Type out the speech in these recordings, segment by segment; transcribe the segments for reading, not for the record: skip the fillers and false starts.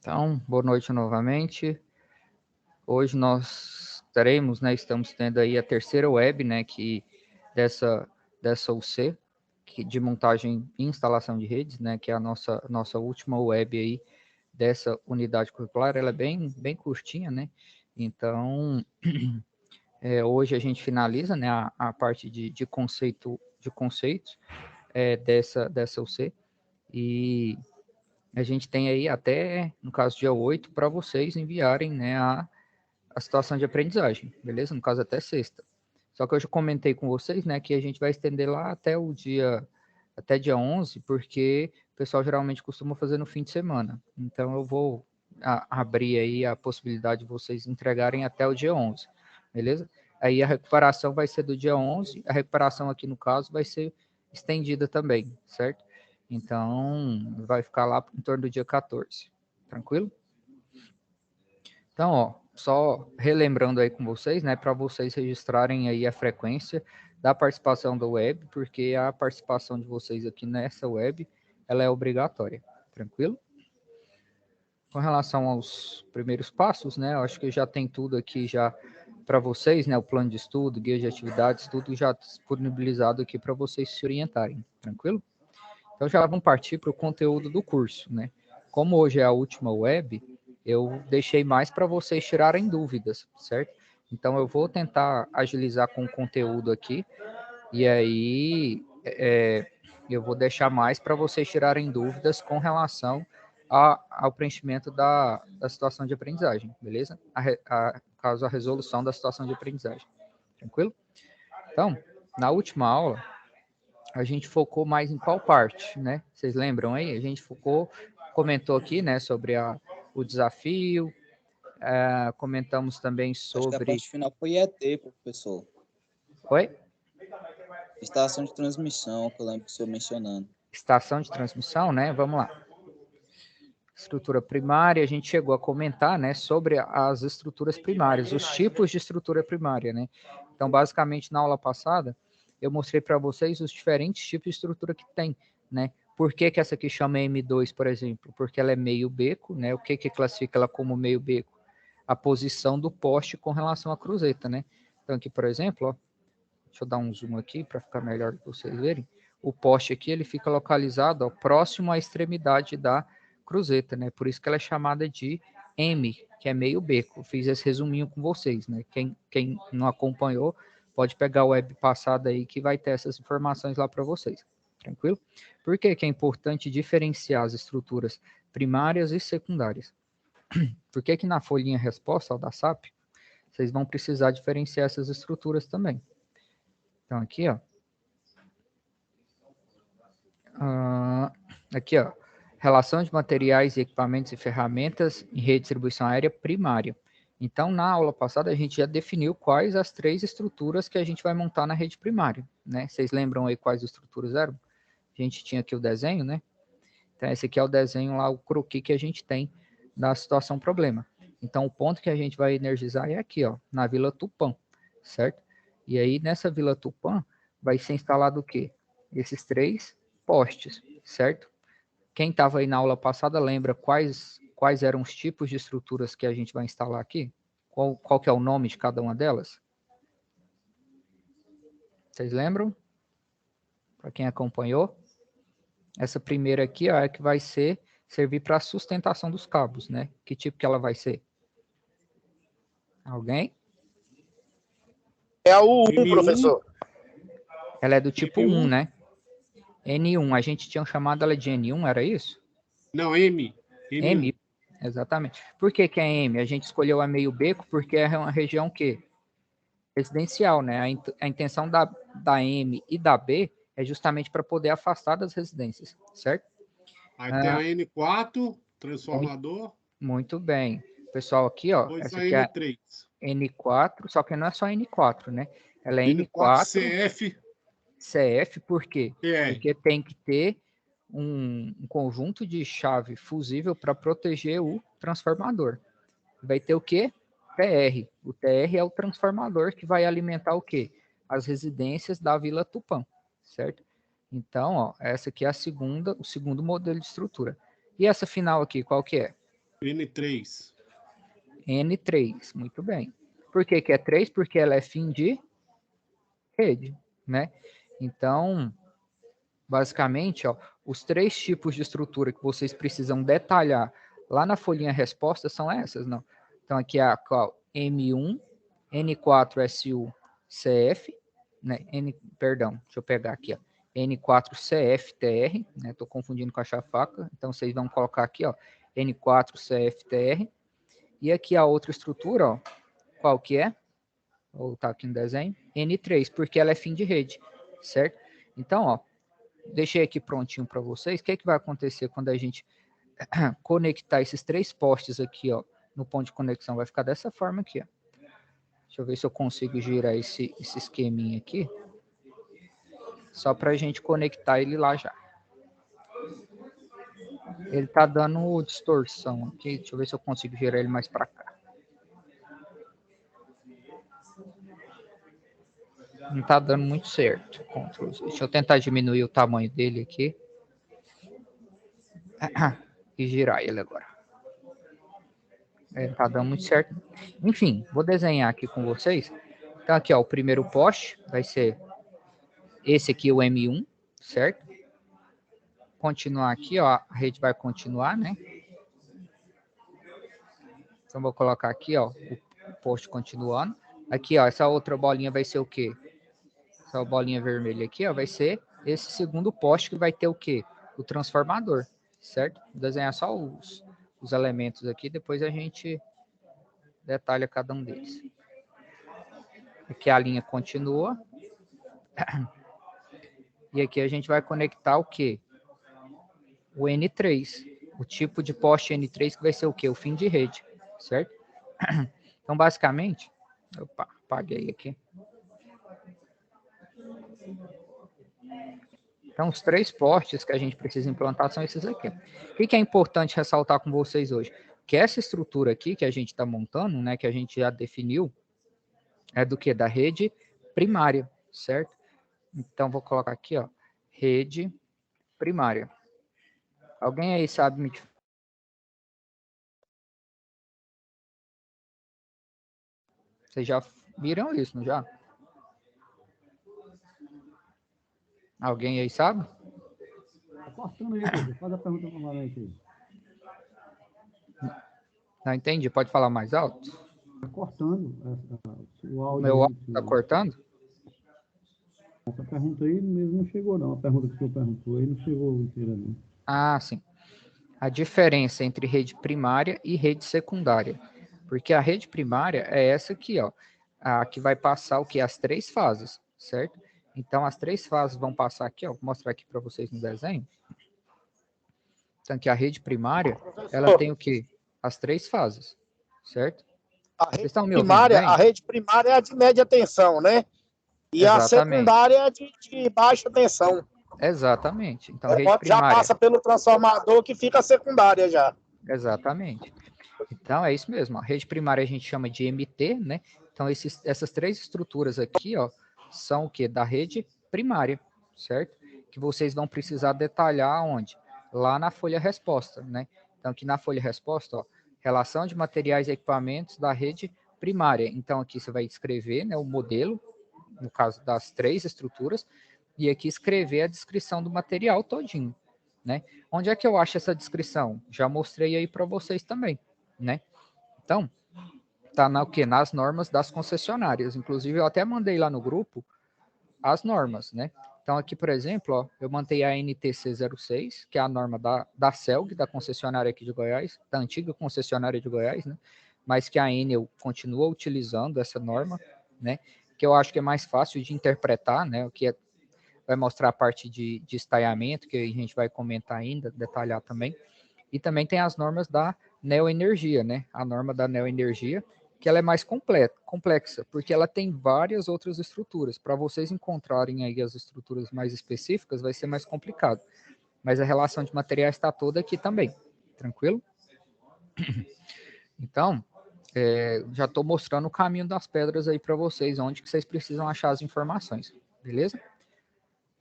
Então, boa noite novamente. Hoje nós teremos, né, estamos tendo aí a terceira web, né, dessa UC, de montagem e instalação de redes, né, que é a nossa última web aí dessa unidade curricular. Ela é bem curtinha, né? Então, hoje a gente finaliza, né, a parte de conceitos dessa UC, e a gente tem aí até, no caso, dia 8, para vocês enviarem, né, a situação de aprendizagem, beleza? No caso, até sexta. Só que eu já comentei com vocês, né, que a gente vai estender lá até dia 11, porque o pessoal geralmente costuma fazer no fim de semana. Então, eu vou abrir aí a possibilidade de vocês entregarem até o dia 11, beleza? Aí a recuperação vai ser do dia 11, a recuperação aqui, no caso, vai ser estendida também, certo? Então, vai ficar lá em torno do dia 14, tranquilo? Então, ó, só relembrando aí com vocês, né, para vocês registrarem aí a frequência da participação da web, porque a participação de vocês aqui nessa web, ela é obrigatória, tranquilo? Com relação aos primeiros passos, né, eu acho que já tem tudo aqui já para vocês, né, o plano de estudo, guia de atividades, tudo já disponibilizado aqui para vocês se orientarem, tranquilo? Então já vamos partir para o conteúdo do curso, né? Como hoje é a última web, eu deixei mais para vocês tirarem dúvidas, certo? Então eu vou tentar agilizar com o conteúdo aqui, e aí eu vou deixar mais para vocês tirarem dúvidas com relação ao preenchimento da situação de aprendizagem, beleza? Caso a resolução da situação de aprendizagem, tranquilo? Então, na última aula, a gente focou mais em qual parte, né? Vocês lembram aí? A gente comentou aqui, né, sobre o desafio, comentamos também Acho que a sobre... parte final foi ET, professor. Oi? Estação de transmissão, que eu lembro do senhor mencionando. Estação de transmissão, né? Vamos lá. Estrutura primária, a gente chegou a comentar, né, sobre as estruturas primárias, os tipos de estrutura primária, né? Então, basicamente, na aula passada, eu mostrei para vocês os diferentes tipos de estrutura que tem, né? Por que essa aqui chama M2, por exemplo? Porque ela é meio beco, né? O que classifica ela como meio beco? A posição do poste com relação à cruzeta, né? Então, aqui, por exemplo, ó, deixa eu dar um zoom aqui para ficar melhor para vocês verem. O poste aqui, ele fica localizado, ó, próximo à extremidade da cruzeta, né? Por isso que ela é chamada de M, que é meio beco. Fiz esse resuminho com vocês, né? Quem não acompanhou, pode pegar o web passado aí que vai ter essas informações lá para vocês. Tranquilo? Por que é importante diferenciar as estruturas primárias e secundárias? Por que na folhinha resposta ao da SAP, vocês vão precisar diferenciar essas estruturas também. Então, aqui, ó. Aqui, ó. Relação de materiais, equipamentos e ferramentas em rede de distribuição aérea primária. Então, na aula passada, a gente já definiu quais as 3 estruturas que a gente vai montar na rede primária, né? Vocês lembram aí quais estruturas eram? A gente tinha aqui o desenho, né? Então, esse aqui é o desenho lá, o croquis que a gente tem da situação problema. Então, o ponto que a gente vai energizar é aqui, ó, na Vila Tupã, certo? E aí, nessa Vila Tupã, vai ser instalado o quê? Esses 3 postes, certo? Quem estava aí na aula passada lembra quais eram os tipos de estruturas que a gente vai instalar aqui? Qual que é o nome de cada uma delas? Vocês lembram? Para quem acompanhou? Essa primeira aqui ó, é que vai servir para a sustentação dos cabos, né? Que tipo que ela vai ser? Alguém? É o 1, professor. Ela é do tipo M1, né? N1, a gente tinha chamado ela de N1, era isso? Não, M. M, exatamente. Por que é M? A gente escolheu a meio beco porque é uma região que residencial, né? A intenção da M e da B é justamente para poder afastar das residências, certo? Aí tem a N4, transformador. Muito bem. Pessoal, aqui, ó, Depois essa a aqui é N3. N4, só que não é só N4, né? Ela é N4 CF. CF, por quê? PR. Porque tem que ter um conjunto de chave fusível para proteger o transformador. Vai ter o quê? TR. O TR é o transformador que vai alimentar o quê? As residências da Vila Tupã, certo? Então, ó, essa aqui é o segundo modelo de estrutura. E essa final aqui, qual que é? N3. N3, muito bem. Por que que é 3? Porque ela é fim de rede, né? Então, basicamente, ó, os 3 tipos de estrutura que vocês precisam detalhar lá na folhinha resposta são essas, não? Então, aqui é a qual? M1, N4SU-CF, né? Perdão, deixa eu pegar aqui, ó. N4CFTR, né? Tô confundindo com a chafaca, então vocês vão colocar aqui, ó, N4CFTR. E aqui a outra estrutura, ó, qual que é? Vou voltar aqui no desenho. N3, porque ela é fim de rede, certo? Então, ó, deixei aqui prontinho para vocês. O que é que vai acontecer quando a gente conectar esses 3 postes aqui, ó, no ponto de conexão? Vai ficar dessa forma aqui, ó. Deixa eu ver se eu consigo girar esse esqueminha aqui. Só para a gente conectar ele lá já. Ele tá dando distorção aqui. Deixa eu ver se eu consigo girar ele mais para cá. Não tá dando muito certo. Deixa eu tentar diminuir o tamanho dele aqui. E girar ele agora. Tá dando muito certo. Enfim, vou desenhar aqui com vocês. Então aqui, ó, o primeiro poste vai ser esse aqui, o M1, certo? Continuar aqui, ó, a rede vai continuar, né? Então vou colocar aqui, ó, o poste continuando. Aqui, ó, essa outra bolinha vai ser o quê? Essa bolinha vermelha aqui, ó, vai ser esse segundo poste que vai ter o quê? O transformador, certo? Vou desenhar só os elementos aqui, depois a gente detalha cada um deles. Aqui a linha continua. E aqui a gente vai conectar o quê? O N3. O tipo de poste N3 que vai ser o quê? O fim de rede, certo? Então, basicamente... Opa, apaguei aqui. Então, os 3 postes que a gente precisa implantar são esses aqui. O que é importante ressaltar com vocês hoje? Que essa estrutura aqui que a gente está montando, né, que a gente já definiu, é do que? Da rede primária, certo? Então, vou colocar aqui, ó, rede primária. Alguém aí sabe me... Vocês já viram isso, não já? Alguém aí sabe? Tá cortando aí, professor. Faz a pergunta novamente aí. Não entendi. Pode falar mais alto? Tá cortando o áudio. Meu áudio está cortando? Essa pergunta aí mesmo não chegou, não. A pergunta que o senhor perguntou aí não chegou inteira, não. Ah, sim. A diferença entre rede primária e rede secundária. Porque a rede primária é essa aqui, ó. A que vai passar o que? As 3 fases, certo? Então, as 3 fases vão passar aqui, ó. Vou mostrar aqui para vocês no desenho. Então, aqui a rede primária, ela tem o quê? As 3 fases, certo? A rede primária é a de média tensão, né? E Exatamente. A secundária é de baixa tensão. Exatamente. Então, a rede primária... Já passa pelo transformador que fica a secundária já. Exatamente. Então, é isso mesmo. A rede primária a gente chama de MT, né? Então, essas 3 estruturas aqui, ó, são o quê? Da rede primária, certo? Que vocês vão precisar detalhar onde? Lá na folha resposta, né? Então, aqui na folha resposta, ó, relação de materiais e equipamentos da rede primária. Então, aqui você vai escrever, né, o modelo, no caso das 3 estruturas, e aqui escrever a descrição do material todinho, né? Onde é que eu acho essa descrição? Já mostrei aí para vocês também, né? Então, tá o quê? Nas normas das concessionárias. Inclusive, eu até mandei lá no grupo as normas, né? Então, aqui, por exemplo, ó, eu mantei a NTC 06, que é a norma da CELG, da concessionária aqui de Goiás, da antiga concessionária de Goiás, né? Mas que a Enel continua utilizando essa norma, né? Que eu acho que é mais fácil de interpretar, né? O que vai mostrar a parte de estaiamento, que a gente vai comentar ainda, detalhar também. E também tem as normas da Neoenergia, né? A norma da Neoenergia, que ela é mais complexa, porque ela tem várias outras estruturas. Para vocês encontrarem aí as estruturas mais específicas, vai ser mais complicado. Mas a relação de materiais está toda aqui também. Tranquilo? Então, já estou mostrando o caminho das pedras aí para vocês, onde que vocês precisam achar as informações. Beleza?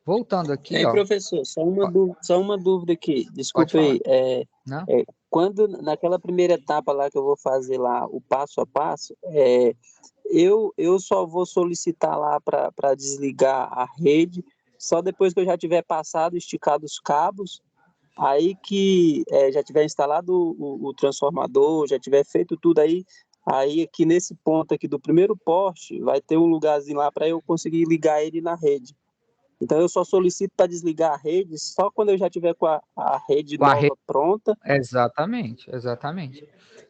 Voltando aqui, Ei, ó. professor, só uma dúvida aqui. Desculpe Pode aí. Não? Quando, naquela primeira etapa lá que eu vou fazer lá, o passo a passo, eu só vou solicitar lá para desligar a rede, só depois que eu já tiver passado, esticado os cabos, aí que já tiver instalado o transformador, já tiver feito tudo aí aqui nesse ponto aqui do primeiro poste, vai ter um lugarzinho lá para eu conseguir ligar ele na rede. Então eu só solicito para desligar a rede só quando eu já tiver com a rede Com a nova rede. pronta. Exatamente.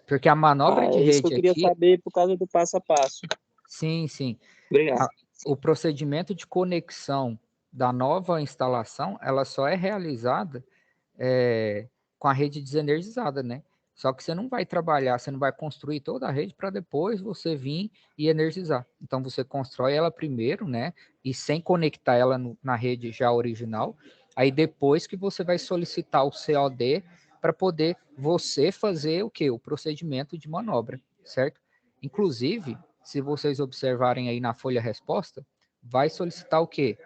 Porque a manobra de É isso que eu rede queria aqui, saber por causa do passo a passo. sim. Obrigado. O procedimento de conexão da nova instalação, ela só é realizada com a rede desenergizada, né? Só que você não vai trabalhar, você não vai construir toda a rede para depois você vir e energizar. Então você constrói ela primeiro, né? E sem conectar ela na rede já original. Aí depois que você vai solicitar o COD para poder você fazer o quê? O procedimento de manobra, certo? Inclusive, se vocês observarem aí na folha resposta, vai solicitar o quê?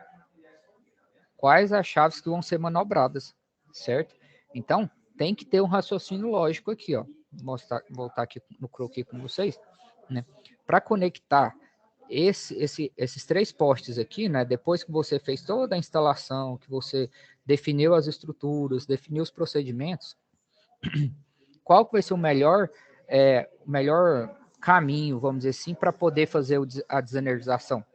Quais as chaves que vão ser manobradas, certo? Então, tem que ter um raciocínio lógico aqui, ó. Voltar aqui no croquis com vocês, né? Para conectar esses 3 postes aqui, né? Depois que você fez toda a instalação, que você definiu as estruturas, definiu os procedimentos, qual que vai ser o melhor caminho, vamos dizer assim, para poder fazer a desenergização,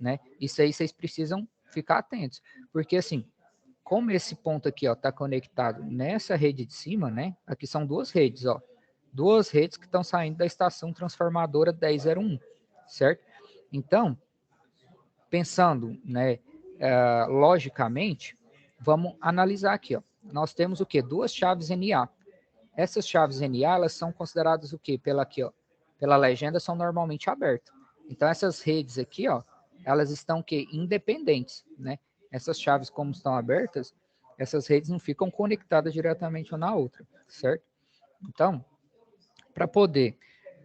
né? Isso aí vocês precisam ficar atentos, porque assim, como esse ponto aqui, ó, está conectado nessa rede de cima, né? Aqui são 2 redes, ó. 2 redes que estão saindo da estação transformadora 1001, certo? Então, pensando, né, logicamente, vamos analisar aqui, ó. Nós temos o quê? 2 chaves NA. Essas chaves NA, elas são consideradas o quê? Pela legenda, são normalmente abertas. Então, essas redes aqui, ó, elas estão o quê? Independentes, né? Essas chaves, como estão abertas, essas redes não ficam conectadas diretamente uma na outra, certo? Então, para poder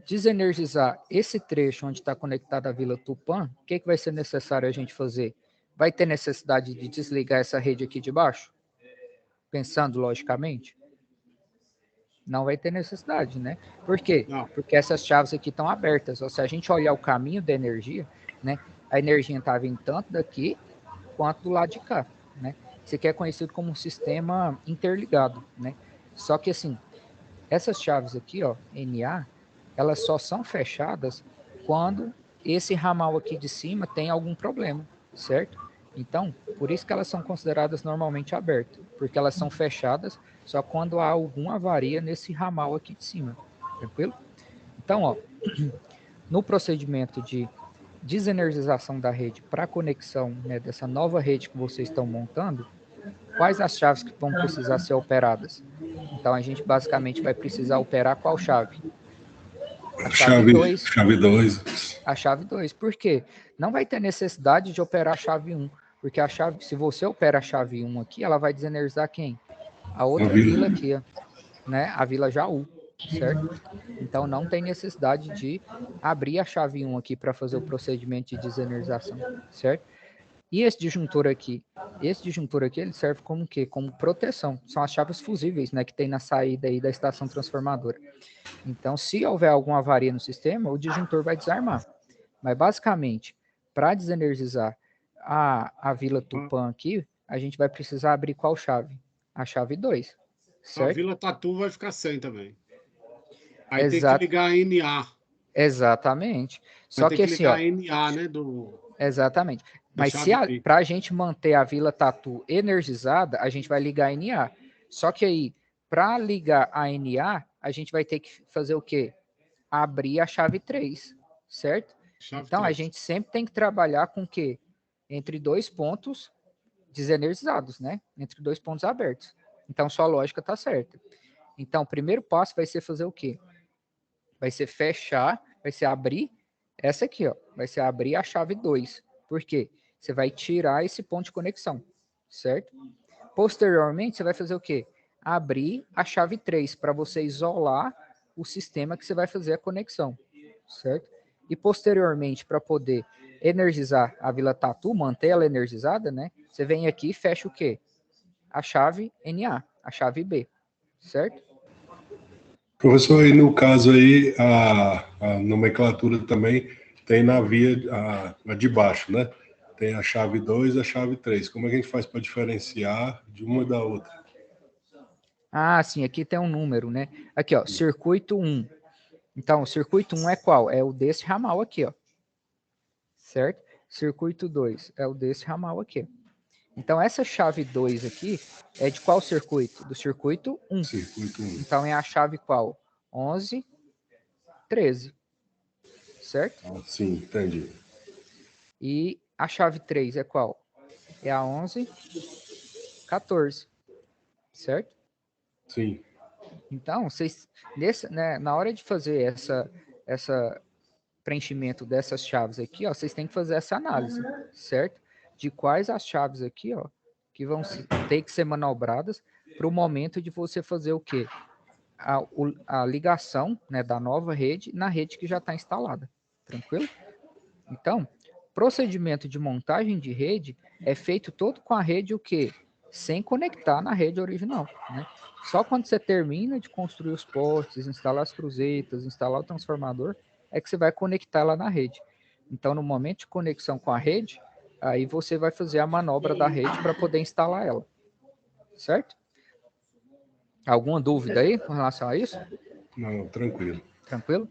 desenergizar esse trecho onde está conectada a Vila Tupã, o que vai ser necessário a gente fazer? Vai ter necessidade de desligar essa rede aqui de baixo? Pensando logicamente? Não vai ter necessidade, né? Por quê? Não. Porque essas chaves aqui estão abertas. Ou se a gente olhar o caminho da energia, né? A energia está vindo tanto daqui quanto do lado de cá, né? Isso aqui é conhecido como um sistema interligado, né? Só que assim, essas chaves aqui, ó, NA, elas só são fechadas quando esse ramal aqui de cima tem algum problema, certo? Então, por isso que elas são consideradas normalmente abertas, porque elas são fechadas só quando há alguma avaria nesse ramal aqui de cima, tranquilo? Então, ó, no procedimento de desenergização da rede para conexão, né, dessa nova rede que vocês estão montando, quais as chaves que vão precisar ser operadas? Então, a gente basicamente vai precisar operar qual chave? A chave 2. Chave 2. A chave 2. Por quê? Não vai ter necessidade de operar a chave 1, porque a chave, se você opera a chave 1 aqui, ela vai desenergizar quem? A outra vila aqui, né? A Vila Jaú, certo? Então não tem necessidade de abrir a chave 1 aqui para fazer o procedimento de desenergização, certo? E esse disjuntor aqui, ele serve como o quê? Como proteção. São as chaves fusíveis, né, que tem na saída aí da estação transformadora. Então, se houver alguma avaria no sistema, o disjuntor vai desarmar. Mas basicamente, para desenergizar a Vila Tupã aqui, a gente vai precisar abrir qual chave? A chave 2, certo? A Vila Tatu vai ficar sem também. Aí tem que ligar a NA. Exatamente. Só que assim, ligar a NA, né, exatamente. Mas para a gente manter a Vila Tatu energizada, a gente vai ligar a NA. Só que aí, para ligar a NA, a gente vai ter que fazer o quê? Abrir a chave 3, certo? Então, a gente sempre tem que trabalhar com o quê? Entre 2 pontos desenergizados, né? Entre 2 pontos abertos. Então, sua lógica está certa. Então, o primeiro passo vai ser fazer o quê? Vai ser fechar, vai ser abrir essa aqui, ó. Vai ser abrir a chave 2. Por quê? Você vai tirar esse ponto de conexão, certo? Posteriormente, você vai fazer o quê? Abrir a chave 3 para você isolar o sistema que você vai fazer a conexão, certo? E posteriormente, para poder energizar a Vila Tatu, manter ela energizada, né? Você vem aqui e fecha o quê? A chave NA, a chave B, certo? Professor, aí no caso aí, a nomenclatura também tem na via a de baixo, né? Tem a chave 2 e a chave 3. Como é que a gente faz para diferenciar de uma da outra? Ah, sim, aqui tem um número, né? Aqui, ó, circuito 1. Então, o circuito 1 é qual? É o desse ramal aqui, ó. Certo? Circuito 2 é o desse ramal aqui. Então, essa chave 2 aqui é de qual circuito? Do circuito 1. Circuito 1. Então, é a chave qual? 11, 13. Certo? Ah, sim, entendi. E a chave 3 é qual? É a 11, 14. Certo? Sim. Então, vocês, né, na hora de fazer essa preenchimento dessas chaves aqui, ó, vocês têm que fazer essa análise, certo? De quais as chaves aqui, ó, que vão ter que ser manobradas para o momento de você fazer o quê? A ligação, né, da nova rede na rede que já está instalada. Tranquilo? Então, procedimento de montagem de rede é feito todo com a rede o quê? Sem conectar na rede original, né? Só quando você termina de construir os postes, instalar as cruzetas, instalar o transformador, é que você vai conectar ela na rede. Então, no momento de conexão com a rede, aí você vai fazer a manobra da rede para poder instalar ela. Certo? Alguma dúvida aí com relação a isso? Não, tranquilo. Tranquilo?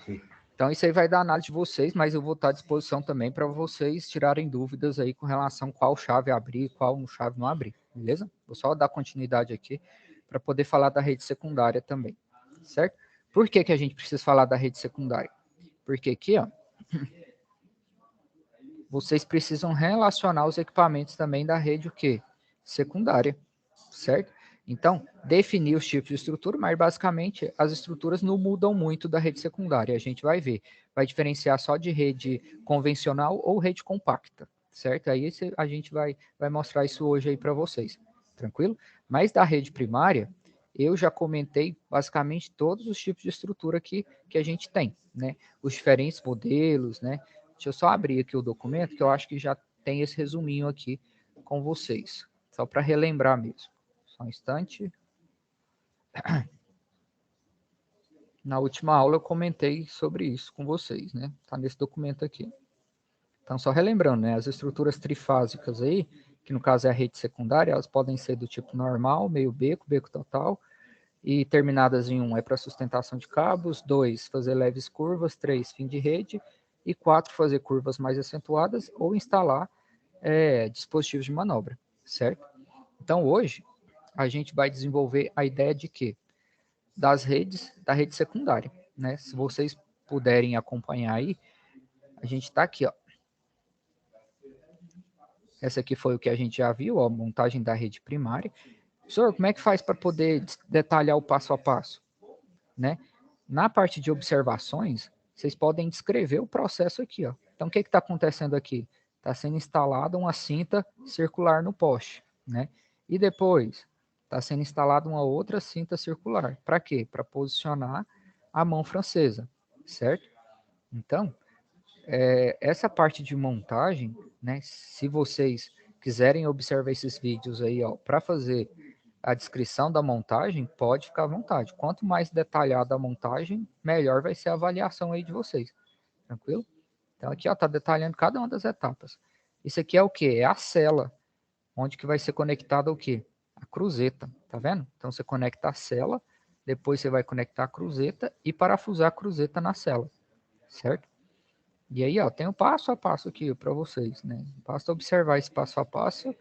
Sim. Então, isso aí vai dar análise de vocês, mas eu vou estar à disposição também para vocês tirarem dúvidas aí com relação a qual chave abrir, qual chave não abrir, beleza? Vou só dar continuidade aqui para poder falar da rede secundária também, certo? Por que a gente precisa falar da rede secundária? Porque aqui, ó, vocês precisam relacionar os equipamentos também da rede o quê? Secundária, certo? Então, definir os tipos de estrutura, mas basicamente as estruturas não mudam muito da rede secundária, a gente vai ver. Vai diferenciar só de rede convencional ou rede compacta, certo? Aí a gente vai mostrar isso hoje aí para vocês, tranquilo? Mas da rede primária, eu já comentei basicamente todos os tipos de estrutura que a gente tem, né? Os diferentes modelos, né? Deixa eu só abrir aqui o documento, que eu acho que já tem esse resuminho aqui com vocês, só para relembrar mesmo. Só um instante. Na última aula eu comentei sobre isso com vocês, né? Tá nesse documento aqui. Então, só relembrando, né? As estruturas trifásicas aí, que no caso é a rede secundária, elas podem ser do tipo normal, meio beco, beco total, e terminadas em 1 é para sustentação de cabos, 2, fazer leves curvas, 3, fim de rede, e 4, fazer curvas mais acentuadas ou instalar dispositivos de manobra, certo? Então, hoje, a gente vai desenvolver a ideia de quê? Da rede secundária, né? Se vocês puderem acompanhar aí, a gente está aqui, ó. Essa aqui foi o que a gente já viu, ó, a montagem da rede primária. Senhor, como é que faz para poder detalhar o passo a passo, né? Na parte de observações, vocês podem descrever o processo aqui, ó. Então, o que está acontecendo aqui? Está sendo instalada uma cinta circular no poste, né? E depois está sendo instalada uma outra cinta circular. Para quê? Para posicionar a mão francesa, certo? Então, essa parte de montagem, né? Se vocês quiserem observar esses vídeos aí, ó, para fazer a descrição da montagem, pode ficar à vontade. Quanto mais detalhada a montagem, melhor vai ser a avaliação aí de vocês. Tranquilo? Então aqui, ó, tá detalhando cada uma das etapas. Isso aqui é o quê? É a cela, onde que vai ser conectada o quê? A cruzeta, tá vendo? Então você conecta a cela, depois você vai conectar a cruzeta e parafusar a cruzeta na cela, certo? E aí, ó, tem o passo a passo aqui para vocês, né? Basta observar esse passo a passo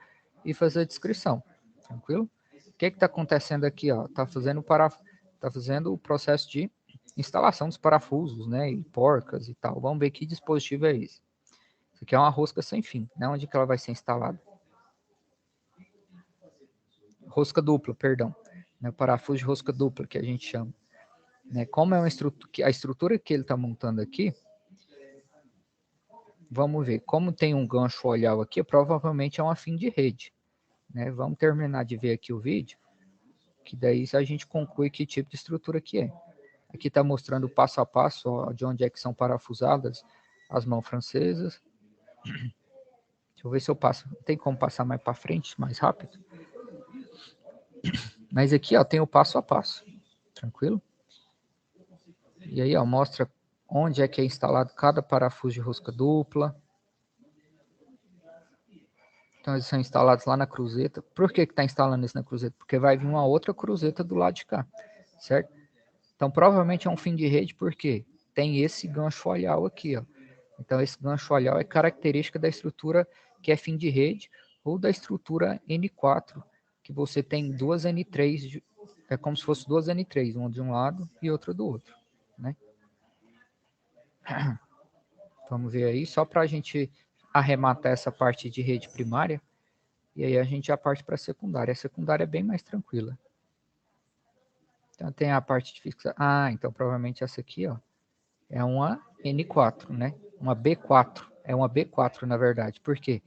e fazer a descrição, tranquilo? O que está acontecendo aqui, ó? Tá fazendo o processo de instalação dos parafusos, né? E porcas e tal. Vamos ver que dispositivo é esse. Isso aqui é uma rosca sem fim, né? Onde que ela vai ser instalada? Rosca dupla, perdão. Né? Parafuso de rosca dupla, que a gente chama. Né? Como é a estrutura que ele está montando aqui, vamos ver. Como tem um gancho olhal aqui, provavelmente é um fim de rede. Né? Vamos terminar de ver aqui o vídeo, que daí a gente conclui que tipo de estrutura que é. Aqui está mostrando o passo a passo, ó, de onde é que são parafusadas as mãos francesas. Deixa eu ver se eu passo. Tem como passar mais para frente, mais rápido? Mas aqui, ó, tem o passo a passo. Tranquilo? E aí, ó, mostra onde é que é instalado cada parafuso de rosca dupla. Então, eles são instalados lá na cruzeta. Por que está instalando isso na cruzeta? Porque vai vir uma outra cruzeta do lado de cá, certo? Então, provavelmente é um fim de rede, porque tem esse gancho olhal aqui, ó. Então, esse gancho olhal é característica da estrutura que é fim de rede, ou da estrutura N4, que você tem duas N3, é como se fosse duas N3, uma de um lado e outra do outro, né? Vamos ver aí, só para a gente arrematar essa parte de rede primária, e aí a gente já parte para a secundária. A secundária é bem mais tranquila. Então tem a parte de fixação. Ah, então provavelmente essa aqui, ó, é uma N4, né? Uma B4. É uma B4, na verdade. Por quê?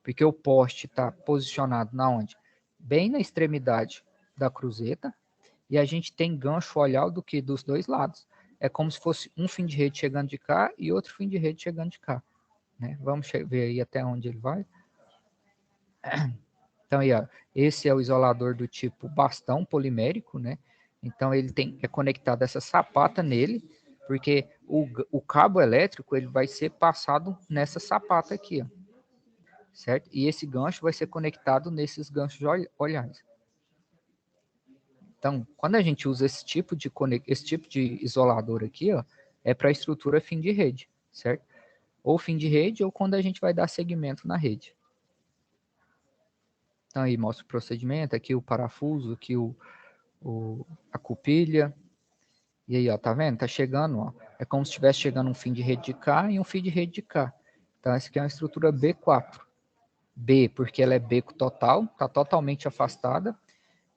Porque o poste está posicionado na onde? Bem na extremidade da cruzeta, e a gente tem gancho olhal do que? Dos dois lados. É como se fosse um fim de rede chegando de cá e outro fim de rede chegando de cá, né? Vamos ver aí até onde ele vai. Então, aí, ó, esse é o isolador do tipo bastão polimérico, né? Então, ele é conectado essa sapata nele, porque o cabo elétrico ele vai ser passado nessa sapata aqui, ó, certo? E esse gancho vai ser conectado nesses ganchos olhares. Então, quando a gente usa esse tipo de isolador aqui, ó, é para a estrutura fim de rede, certo? Ou fim de rede, ou quando a gente vai dar segmento na rede. Então, aí mostra o procedimento, aqui o parafuso, aqui a cupilha. E aí, ó, tá vendo? Tá chegando, ó. É como se estivesse chegando um fim de rede de cá e um fim de rede de cá. Então, essa aqui é uma estrutura B4. B, porque ela é beco total, tá totalmente afastada.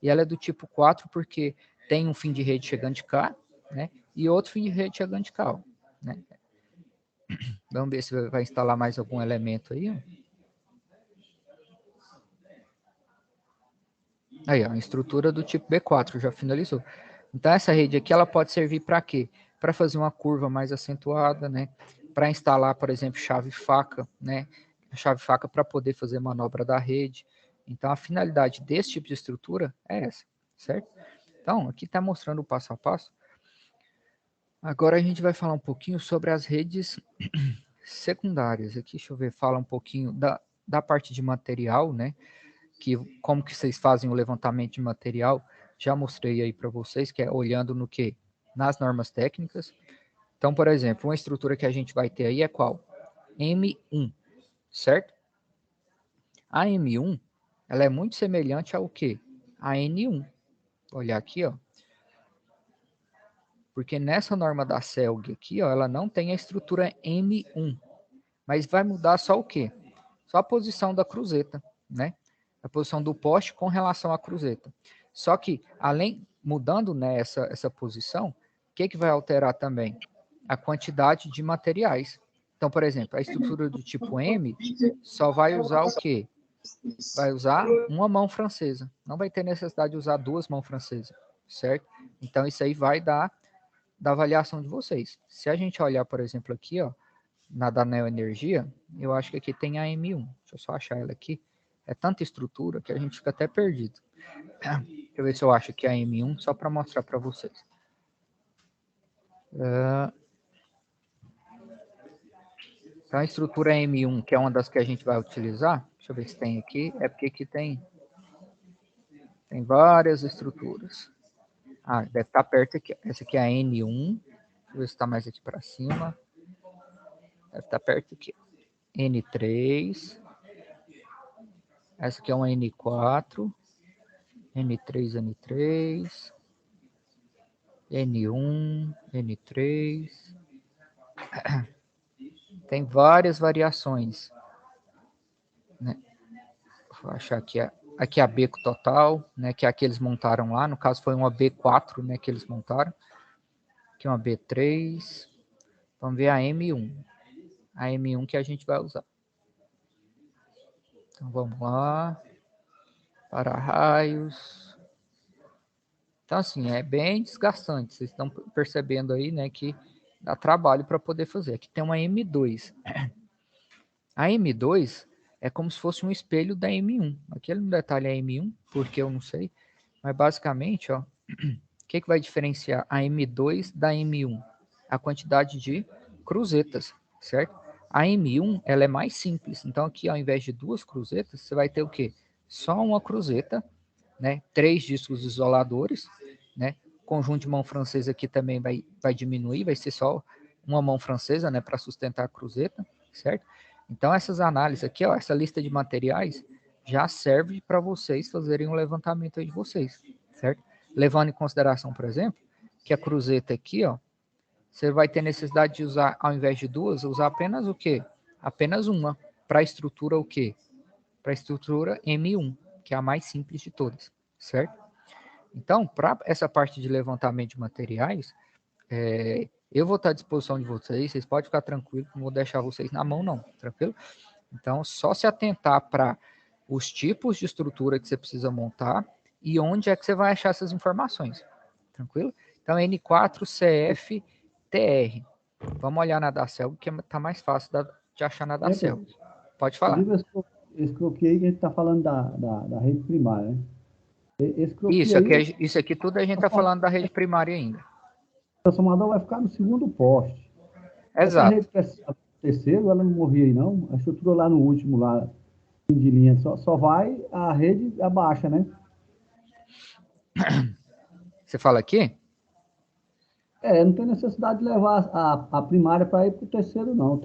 E ela é do tipo 4 porque tem um fim de rede chegando de cá, né? E outro fim de rede chegando de cá, ó, né? Vamos ver se vai instalar mais algum elemento aí, ó. Aí, ó, a estrutura do tipo B4 já finalizou. Então, essa rede aqui, ela pode servir para quê? Para fazer uma curva mais acentuada, né? Para instalar, por exemplo, chave-faca, né? A chave-faca para poder fazer manobra da rede. Então, a finalidade desse tipo de estrutura é essa, certo? Então, aqui está mostrando o passo a passo. Agora a gente vai falar um pouquinho sobre as redes secundárias. Aqui, deixa eu ver, fala um pouquinho da parte de material, né? Como que vocês fazem o levantamento de material, já mostrei aí para vocês, que é olhando no quê? Nas normas técnicas. Então, por exemplo, uma estrutura que a gente vai ter aí é qual? M1, certo? A M1, ela é muito semelhante ao quê? A N1. Vou olhar aqui, ó. Porque nessa norma da CELG aqui, ó, ela não tem a estrutura M1. Mas vai mudar só o quê? Só a posição da cruzeta, né? A posição do poste com relação à cruzeta. Só que, mudando, né, essa posição, o que vai alterar também? A quantidade de materiais. Então, por exemplo, a estrutura do tipo M só vai usar o quê? Vai usar uma mão francesa. Não vai ter necessidade de usar duas mãos francesas, certo? Então, isso aí vai dar da avaliação de vocês. Se a gente olhar, por exemplo, aqui, ó, na da Neoenergia, eu acho que aqui tem a M1. Deixa eu só achar ela aqui. É tanta estrutura que a gente fica até perdido. Deixa eu ver se eu acho aqui a M1, só para mostrar para vocês. Então, a estrutura M1, que é uma das que a gente vai utilizar, deixa eu ver se tem aqui, é porque aqui tem várias estruturas. Ah, deve estar perto aqui. Essa aqui é a N1. Deixa eu ver se está mais aqui para cima. Deve estar perto aqui. N3. Essa aqui é uma N4. N3, N3. N1, N3. Tem várias variações, né? Vou achar aqui a beco total, né, que é a que eles montaram lá. No caso foi uma B4, né, que eles montaram. Aqui uma B3. Vamos ver a M1. A M1 que a gente vai usar. Então vamos lá. Para-raios. Então assim, é bem desgastante. Vocês estão percebendo aí, né, que dá trabalho para poder fazer. Aqui tem uma M2. A M2 é como se fosse um espelho da M1. Aquele detalhe é M1, porque eu não sei. Mas basicamente, ó, o que vai diferenciar a M2 da M1? A quantidade de cruzetas, certo? A M1, ela é mais simples. Então, aqui, ao invés de 2 cruzetas, você vai ter o quê? Só uma cruzeta, né? 3 discos isoladores, né? O conjunto de mão francesa aqui também vai diminuir, vai ser só uma mão francesa, né? Para sustentar a cruzeta, certo? Então, essas análises aqui, ó, essa lista de materiais já serve para vocês fazerem um levantamento aí de vocês, certo? Levando em consideração, por exemplo, que a cruzeta aqui, ó, você vai ter necessidade de usar, ao invés de 2, usar apenas o quê? Apenas uma. Para a estrutura o quê? Para a estrutura M1, que é a mais simples de todas, certo? Então, para essa parte de levantamento de materiais, eu vou estar à disposição de vocês podem ficar tranquilos, não vou deixar vocês na mão não, tranquilo? Então, só se atentar para os tipos de estrutura que você precisa montar e onde é que você vai achar essas informações, tranquilo? Então, N4CF TR. Vamos olhar na Dacel, que está mais fácil de achar na Dacel. Pode falar. Esse croquis aí que a gente está falando da rede primária, né? Isso aqui tudo a gente está falando da rede primária ainda. O transformador vai ficar no segundo poste. Exato. Essa rede precisava do terceiro, ela não morria aí não. A estrutura lá no último, lá, fim de linha, só vai a rede abaixa, né? Você fala aqui? Não tem necessidade de levar a primária para ir para o terceiro, não.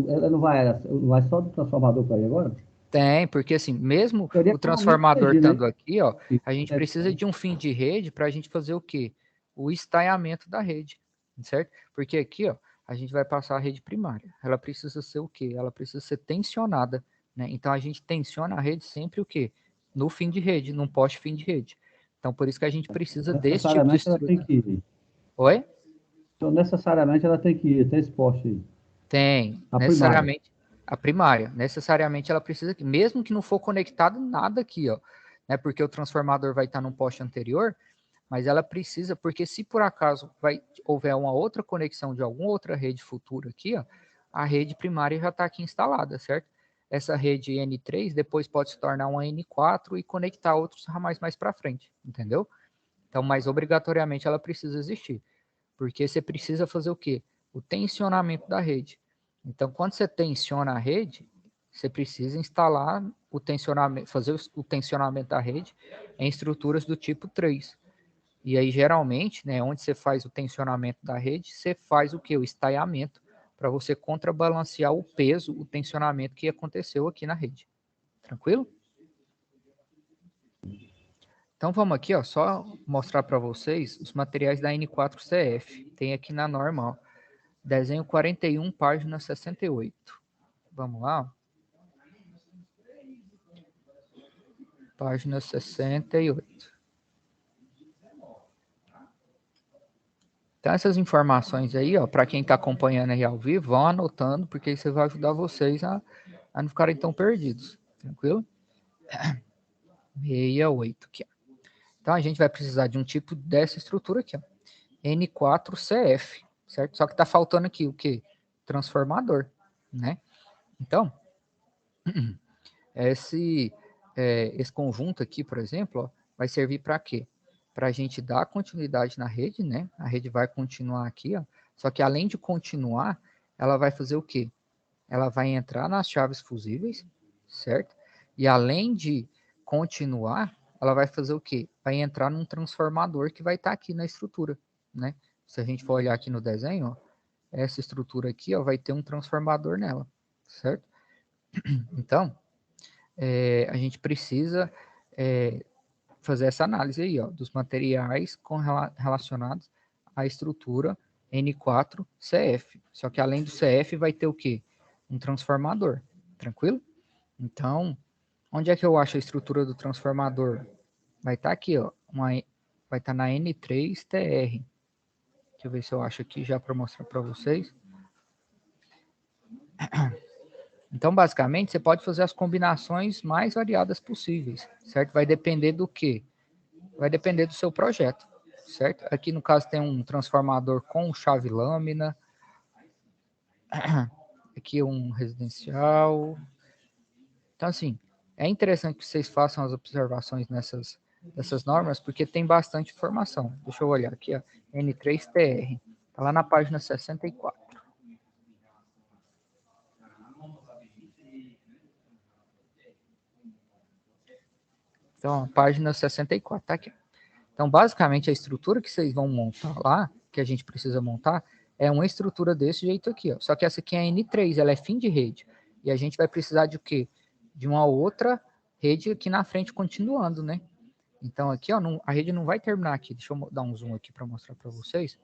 Ela não vai só do transformador para ir agora? Tem, porque assim, mesmo o transformador estando aqui, ó, a gente precisa de um fim de rede para a gente fazer o quê? O estaiamento da rede, certo? Porque aqui, ó, a gente vai passar a rede primária. Ela precisa ser o quê? Ela precisa ser tensionada, né? Então a gente tensiona a rede sempre o quê? No fim de rede, num poste fim de rede. Então por isso que a gente precisa desse tipo de estrutura. Ela tem que ir. Oi? Então necessariamente ela tem que ir até esse poste aí. Tem, necessariamente. A primária, necessariamente ela precisa, mesmo que não for conectado nada aqui, ó, né? Porque o transformador vai estar num poste anterior, mas ela precisa, porque se por acaso houver uma outra conexão de alguma outra rede futura aqui, ó, a rede primária já está aqui instalada, certo? Essa rede N3 depois pode se tornar uma N4 e conectar outros ramais mais para frente, entendeu? Então, mas obrigatoriamente ela precisa existir, porque você precisa fazer o quê? O tensionamento da rede. Então, quando você tensiona a rede, você precisa instalar o tensionamento, fazer o tensionamento da rede em estruturas do tipo 3. E aí, geralmente, né, onde você faz o tensionamento da rede, você faz o quê? O estaiamento, para você contrabalancear o peso, o tensionamento que aconteceu aqui na rede. Tranquilo? Então, vamos aqui, ó, só mostrar para vocês os materiais da N4CF. Tem aqui na norma, ó. Desenho 41, página 68. Vamos lá. Página 68. Então, essas informações aí, ó, para quem está acompanhando aí ao vivo, vão anotando, porque isso vai ajudar vocês a não ficarem tão perdidos. Tranquilo? 68 aqui, ó. Então, a gente vai precisar de um tipo dessa estrutura aqui, ó. N4CF, certo? Só que está faltando aqui o quê? Transformador, né? Então, esse conjunto aqui, por exemplo, ó, vai servir para quê? Para a gente dar continuidade na rede, né? A rede vai continuar aqui, ó. Só que além de continuar, ela vai fazer o quê? Ela vai entrar nas chaves fusíveis, certo? E além de continuar, ela vai fazer o quê? Vai entrar num transformador que vai estar aqui na estrutura, né? Se a gente for olhar aqui no desenho, ó, essa estrutura aqui, ó, vai ter um transformador nela, certo? Então, a gente precisa fazer essa análise aí, ó, dos materiais relacionados à estrutura N4CF. Só que além do CF vai ter o quê? Um transformador, tranquilo? Então, onde é que eu acho a estrutura do transformador? Vai estar aqui, ó, vai estar na N3TR. Deixa eu ver se eu acho aqui já para mostrar para vocês. Então, basicamente, você pode fazer as combinações mais variadas possíveis, certo? Vai depender do quê? Vai depender do seu projeto, certo? Aqui, no caso, tem um transformador com chave lâmina. Aqui um residencial. Então, assim, é interessante que vocês façam as observações dessas normas, porque tem bastante informação. Deixa eu olhar aqui, ó, N3TR, está lá na página 64. Então, a página 64, tá aqui. Então, basicamente, a estrutura que vocês vão montar lá, que a gente precisa montar, é uma estrutura desse jeito aqui, ó. Só que essa aqui é a N3, ela é fim de rede. E a gente vai precisar de o quê? De uma outra rede aqui na frente continuando, né? Então, aqui, ó, a rede não vai terminar aqui. Deixa eu dar um zoom aqui para mostrar para vocês.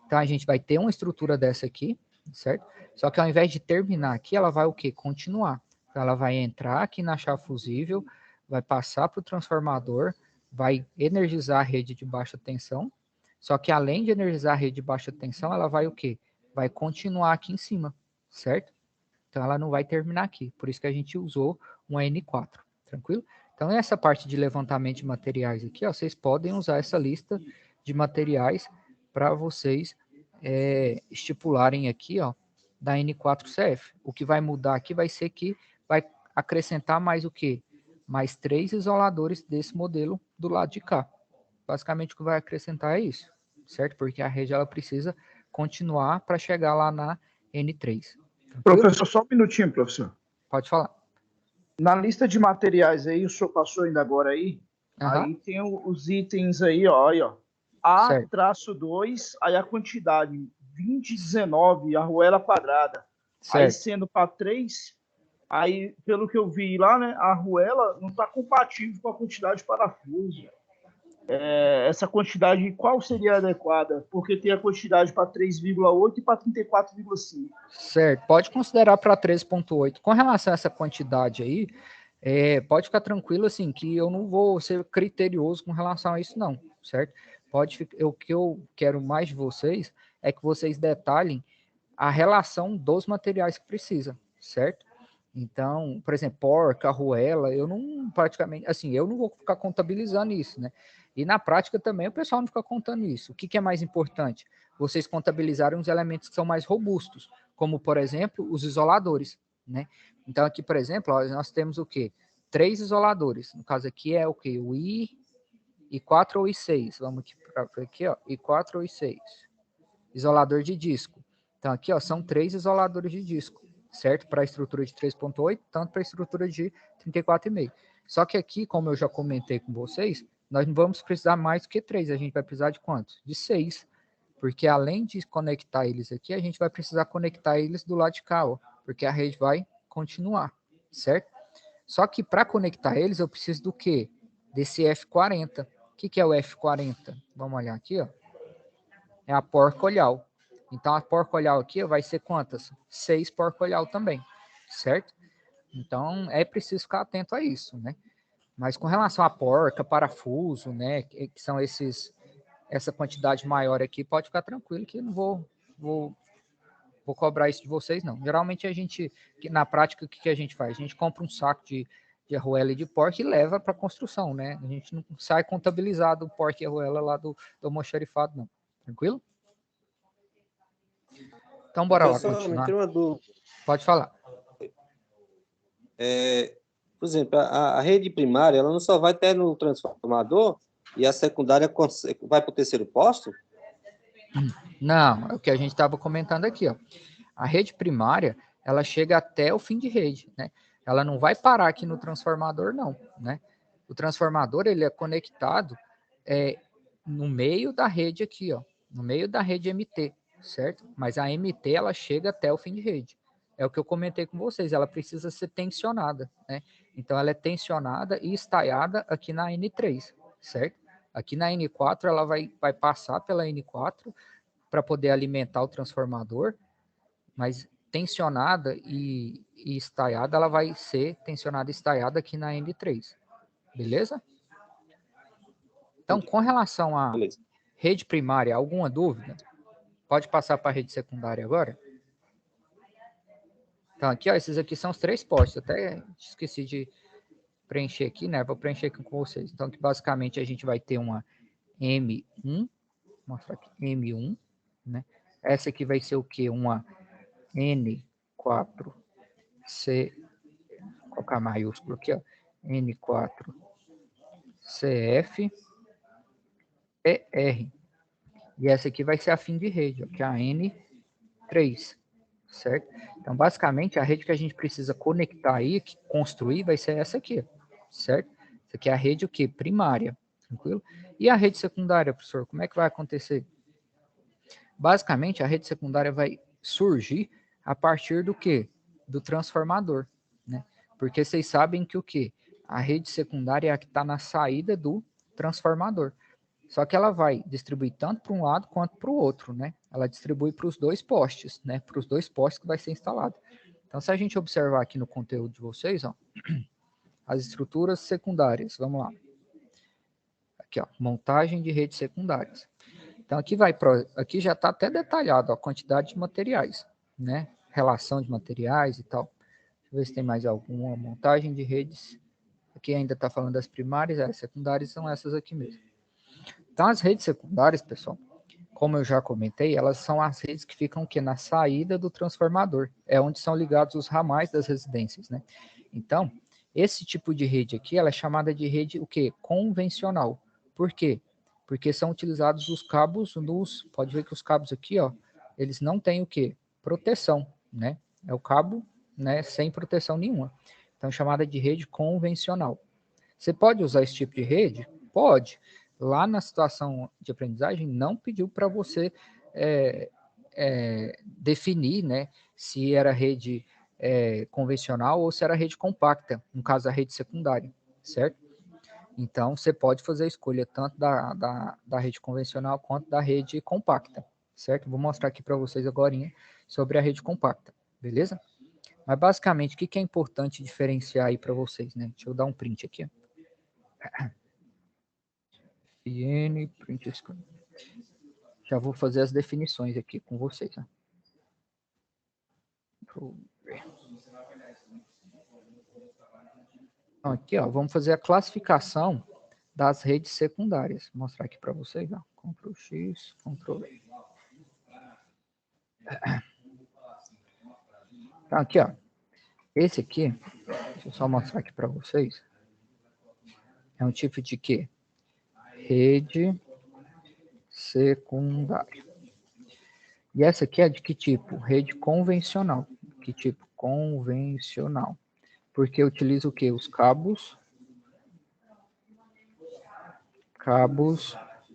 Então, a gente vai ter uma estrutura dessa aqui, certo? Só que ao invés de terminar aqui, ela vai o quê? Continuar. Então, ela vai entrar aqui na chave fusível, vai passar para o transformador, vai energizar a rede de baixa tensão, só que além de energizar a rede de baixa tensão, ela vai o quê? Vai continuar aqui em cima, certo? Então, ela não vai terminar aqui, por isso que a gente usou um N4, tranquilo? Então, essa parte de levantamento de materiais aqui, ó, vocês podem usar essa lista de materiais para vocês estipularem aqui, ó, da N4CF. O que vai mudar aqui vai ser que vai acrescentar mais o quê? Mais 3 isoladores desse modelo do lado de cá. Basicamente, o que vai acrescentar é isso, certo? Porque a rede ela precisa continuar para chegar lá na N3. Tranquilo? Professor, só um minutinho, professor. Pode falar. Na lista de materiais aí, o senhor passou ainda agora aí, aí tem os itens aí, ó, aí, ó. A-2, aí a quantidade, 2019, arruela quadrada. Certo. Aí sendo para 3, aí, pelo que eu vi lá, né, a arruela não está compatível com a quantidade de parafuso. Essa quantidade, qual seria adequada? Porque tem a quantidade para 3,8 e para 34,5. Certo, pode considerar para 13,8. Com relação a essa quantidade aí, pode ficar tranquilo, assim, que eu não vou ser criterioso com relação a isso, não, certo? O que eu quero mais de vocês é que vocês detalhem a relação dos materiais que precisa, certo? Então, por exemplo, porca, arruela, eu não praticamente, assim, eu não vou ficar contabilizando isso, né? E na prática também o pessoal não fica contando isso. O que é mais importante? Vocês contabilizarem os elementos que são mais robustos, como, por exemplo, os isoladores, né? Então, aqui, por exemplo, ó, nós temos o quê? 3 isoladores. No caso aqui é o quê? O I4 ou I6. Vamos aqui, ó, I4 ou I6. Isolador de disco. Então, aqui, ó, são 3 isoladores de disco, certo? Para a estrutura de 3,8, tanto para a estrutura de 34,5. Só que aqui, como eu já comentei com vocês, nós não vamos precisar mais do que 3, a gente vai precisar de quantos? De 6, porque além de conectar eles aqui, a gente vai precisar conectar eles do lado de cá, ó, porque a rede vai continuar, certo? Só que para conectar eles, eu preciso do quê? Desse F40. O que é o F40? Vamos olhar aqui, ó. É a porca-olhal. Então, a porca-olhal aqui vai ser quantas? 6 porca-olhal também, certo? Então, é preciso ficar atento a isso, né? Mas com relação à porca, parafuso, né, que são essa quantidade maior aqui, pode ficar tranquilo que não vou cobrar isso de vocês, não. Geralmente na prática, o que a gente faz? A gente compra um saco de arruela e de porca e leva para construção, né? A gente não sai contabilizado o porca e arruela lá do almoxarifado, não. Tranquilo? Então, bora lá continuar. Pode falar. Por exemplo, a rede primária, ela não só vai ter no transformador e a secundária vai para o terceiro posto? Não, é o que a gente estava comentando aqui, ó. A rede primária, ela chega até o fim de rede, né? Ela não vai parar aqui no transformador, não, né? O transformador, ele é conectado no meio da rede aqui, ó, no meio da rede MT, certo? Mas a MT, ela chega até o fim de rede. É o que eu comentei com vocês, ela precisa ser tensionada, né? Então, ela é tensionada e estaiada aqui na N3, certo? Aqui na N4, ela vai passar pela N4 para poder alimentar o transformador, mas tensionada e estaiada, ela vai ser tensionada e estaiada aqui na N3, beleza? Então, com relação à rede primária, alguma dúvida? Pode passar para a rede secundária agora? Então, aqui, ó, esses aqui são os 3 postos. Até esqueci de preencher aqui, né? Vou preencher aqui com vocês. Então, que basicamente a gente vai ter uma M1, vou mostrar aqui, M1, né? Essa aqui vai ser o quê? Uma N4C, vou colocar maiúsculo aqui, ó, N4C CF, ER. E essa aqui vai ser a fim de rede, ó, que é a N3, certo? Então, basicamente, a rede que a gente precisa conectar aí, construir, vai ser essa aqui, certo? Essa aqui é a rede o quê? Primária, tranquilo? E a rede secundária, professor, como é que vai acontecer? Basicamente, a rede secundária vai surgir a partir do quê? Do transformador, né? Porque vocês sabem que o quê? A rede secundária é a que está na saída do transformador. Só que ela vai distribuir tanto para um lado quanto para o outro, né? Ela distribui para os dois postes, né? Para os dois postes que vai ser instalado. Então, se a gente observar aqui no conteúdo de vocês, ó, as estruturas secundárias, vamos lá. Aqui, ó, montagem de redes secundárias. Então, aqui já está até detalhado ó, a quantidade de materiais, né? Relação de materiais e tal. Deixa eu ver se tem mais alguma montagem de redes. Aqui ainda está falando das primárias, as secundárias são essas aqui mesmo. Então, as redes secundárias, pessoal, como eu já comentei, elas são as redes que ficam aqui na saída do transformador. É onde são ligados os ramais das residências, né? Então, esse tipo de rede aqui, ela é chamada de rede, o quê? Convencional. Por quê? Porque são utilizados os cabos nus. Pode ver que os cabos aqui, ó, eles não têm o quê? Proteção, né? É o cabo, né, sem proteção nenhuma. Então, é chamada de rede convencional. Você pode usar esse tipo de rede? Pode. Lá na situação de aprendizagem, não pediu para você definir, né, se era rede convencional ou se era rede compacta, no caso, a rede secundária, certo? Então, você pode fazer a escolha tanto da rede convencional quanto da rede compacta, certo? Vou mostrar aqui para vocês agora sobre a rede compacta, beleza? Mas, basicamente, o que é importante diferenciar aí para vocês, né? Deixa eu dar um print aqui. FN, print screen. Já vou fazer as definições aqui com vocês. Né? Então, aqui, ó, vamos fazer a classificação das redes secundárias. Vou mostrar aqui para vocês. Ó. Ctrl X, Ctrl V. Então, aqui, ó. Esse aqui, deixa eu só mostrar aqui para vocês. É um tipo de quê? Rede secundária. E essa aqui é de que tipo? Rede convencional. Que tipo? Convencional. Porque utiliza o quê? Os cabos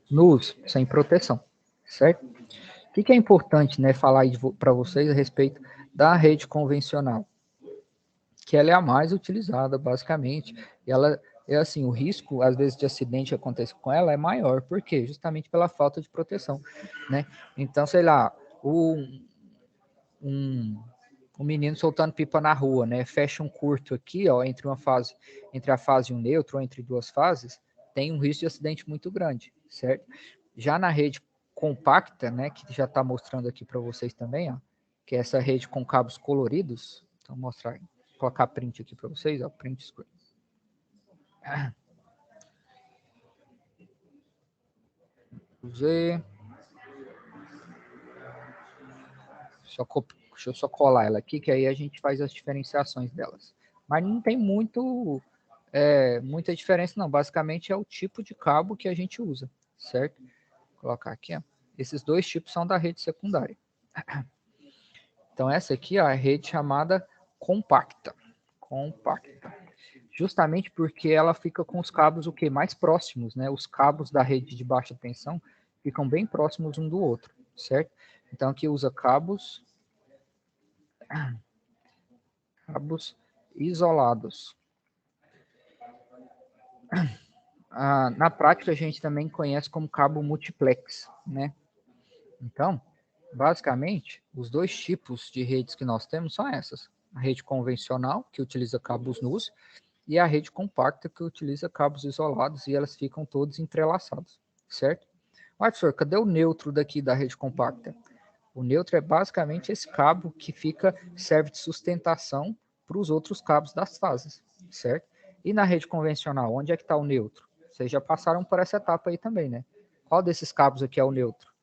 nus, sem proteção, certo? O que é importante, né, falar para vocês a respeito da rede convencional? Que ela é a mais utilizada, basicamente. E ela é assim, o risco, às vezes, de acidente que acontece com ela é maior. Por quê? Justamente pela falta de proteção, né? Então, sei lá, um menino soltando pipa na rua, né? Fecha um curto aqui, ó, entre a fase e um neutro, ou entre duas fases, tem um risco de acidente muito grande, certo? Já na rede compacta, né, que já está mostrando aqui para vocês também, ó, que é essa rede com cabos coloridos, então vou mostrar, colocar print aqui para vocês, ó, print screen. Deixa eu só colar ela aqui, que aí a gente faz as diferenciações delas. Mas não tem muita diferença, não. Basicamente é o tipo de cabo que a gente usa, certo? Vou colocar aqui, ó. Esses dois tipos são da rede secundária. Então, essa aqui ó, é a rede chamada compacta. Compacta. Justamente porque ela fica com os cabos o quê? Mais próximos, né? Os cabos da rede de baixa tensão ficam bem próximos um do outro, certo? Então, aqui usa cabos isolados. Na prática, a gente também conhece como cabo multiplex, né? Então, basicamente, os dois tipos de redes que nós temos são essas. A rede convencional, que utiliza cabos nus, e a rede compacta, que utiliza cabos isolados, e elas ficam todos entrelaçados, certo? Mas, professor, cadê o neutro daqui da rede compacta? O neutro é basicamente esse cabo que serve de sustentação para os outros cabos das fases, certo? E na rede convencional, onde é que está o neutro? Vocês já passaram por essa etapa aí também, né? Qual desses cabos aqui é o neutro?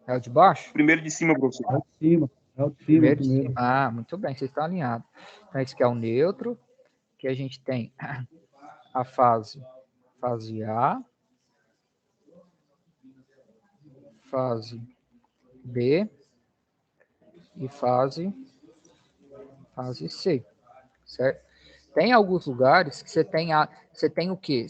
É o de baixo? Primeiro de cima, professor. É o de cima. É o de cima. Primeiro de cima. Ah, muito bem, vocês estão alinhados. Então, esse aqui é o neutro, que a gente tem a fase A, fase B e fase C, certo? Tem alguns lugares que você tem o quê?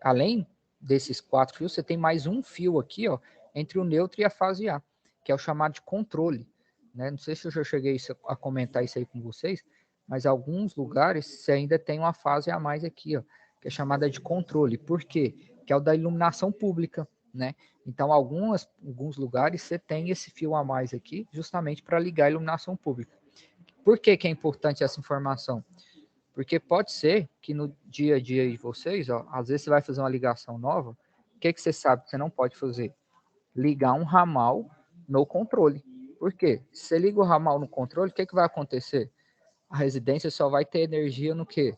Além desses 4 fios, você tem mais um fio aqui, ó, entre o neutro e a fase A, que é o chamado de controle, né? Não sei se eu já cheguei a comentar isso aí com vocês, mas alguns lugares você ainda tem uma fase a mais aqui, ó, que é chamada de controle. Por quê? Que é o da iluminação pública, né? Então, alguns lugares você tem esse fio a mais aqui, justamente para ligar a iluminação pública. Por que é importante essa informação? Porque pode ser que no dia a dia de vocês, ó, às vezes você vai fazer uma ligação nova, o que você sabe que você não pode fazer? Ligar um ramal no controle. Por quê? Se você liga o ramal no controle, o que vai acontecer? A residência só vai ter energia no quê?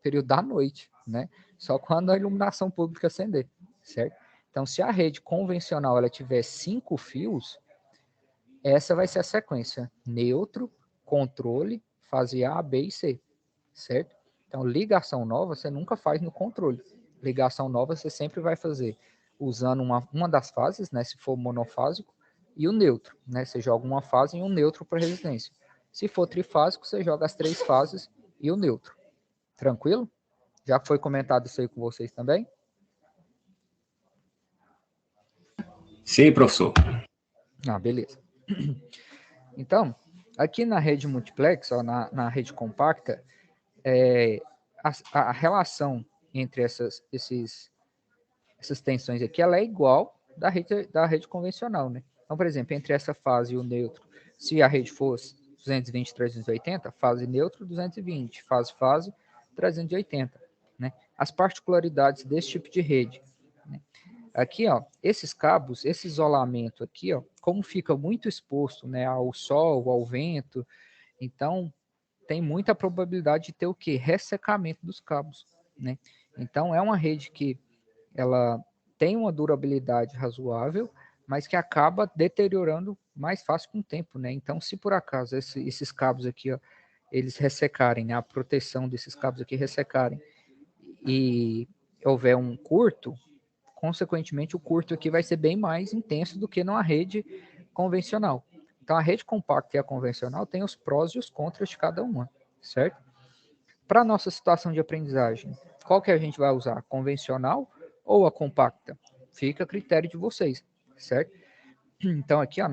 Período da noite, né? Só quando a iluminação pública acender, certo? Então, se a rede convencional ela tiver 5 fios, essa vai ser a sequência: neutro, controle, fase A, B e C, certo? Então, ligação nova você nunca faz no controle. Ligação nova você sempre vai fazer usando uma das fases, né? Se for monofásico, e o neutro, né? Você joga uma fase e um neutro para residência. Se for trifásico, você joga as 3 fases e o neutro. Tranquilo? Já foi comentado isso aí com vocês também? Sim, professor. Ah, beleza. Então, aqui na rede multiplex, ó, na rede compacta, a relação entre essas tensões aqui, ela é igual da rede convencional, né? Então, por exemplo, entre essa fase e o neutro, se a rede fosse 220, 380, fase neutro 220, fase 380, né? As particularidades desse tipo de rede, né? Aqui, ó, esses cabos, esse isolamento aqui, ó, como fica muito exposto, né, ao sol, ao vento, então tem muita probabilidade de ter o quê? Ressecamento dos cabos, né? Então é uma rede que ela tem uma durabilidade razoável, mas que acaba deteriorando mais fácil com o tempo, né? Então, se por acaso esses cabos aqui, ó, eles ressecarem, né, a proteção desses cabos aqui ressecarem e houver um curto, consequentemente o curto aqui vai ser bem mais intenso do que numa rede convencional. Então, a rede compacta e a convencional tem os prós e os contras de cada uma, certo? Para a nossa situação de aprendizagem, qual que a gente vai usar? A convencional ou a compacta? Fica a critério de vocês, certo? Então, aqui, ó,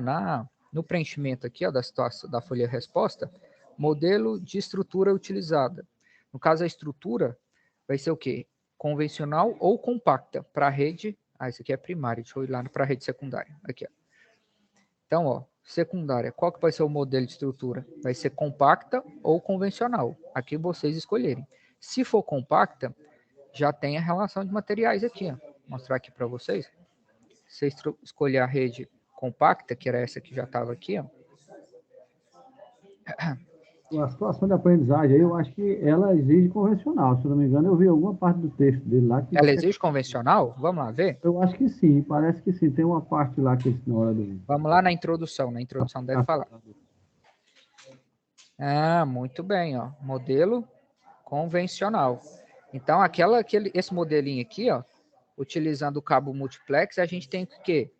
no preenchimento aqui, ó, da situação da folha resposta, modelo de estrutura utilizada. No caso, a estrutura vai ser o quê? Convencional ou compacta para a rede. Isso aqui é primária, deixa eu ir lá para a rede secundária. Aqui, ó. Então, ó, secundária, qual que vai ser o modelo de estrutura? Vai ser compacta ou convencional? Aqui vocês escolherem. Se for compacta, já tem a relação de materiais aqui, ó. Vou mostrar aqui para vocês. Se você escolher a rede compacta, que era essa que já estava aqui, ó. A situação de aprendizagem aí, eu acho que ela exige convencional. Se não me engano, eu vi alguma parte do texto dele lá que... Ela exige convencional? Vamos lá ver? Eu acho que sim, parece que sim. Tem uma parte lá que na hora do... Vamos lá na introdução deve falar. Muito bem, ó. Modelo convencional. Então, esse modelinho aqui, ó, utilizando o cabo multiplex, a gente tem que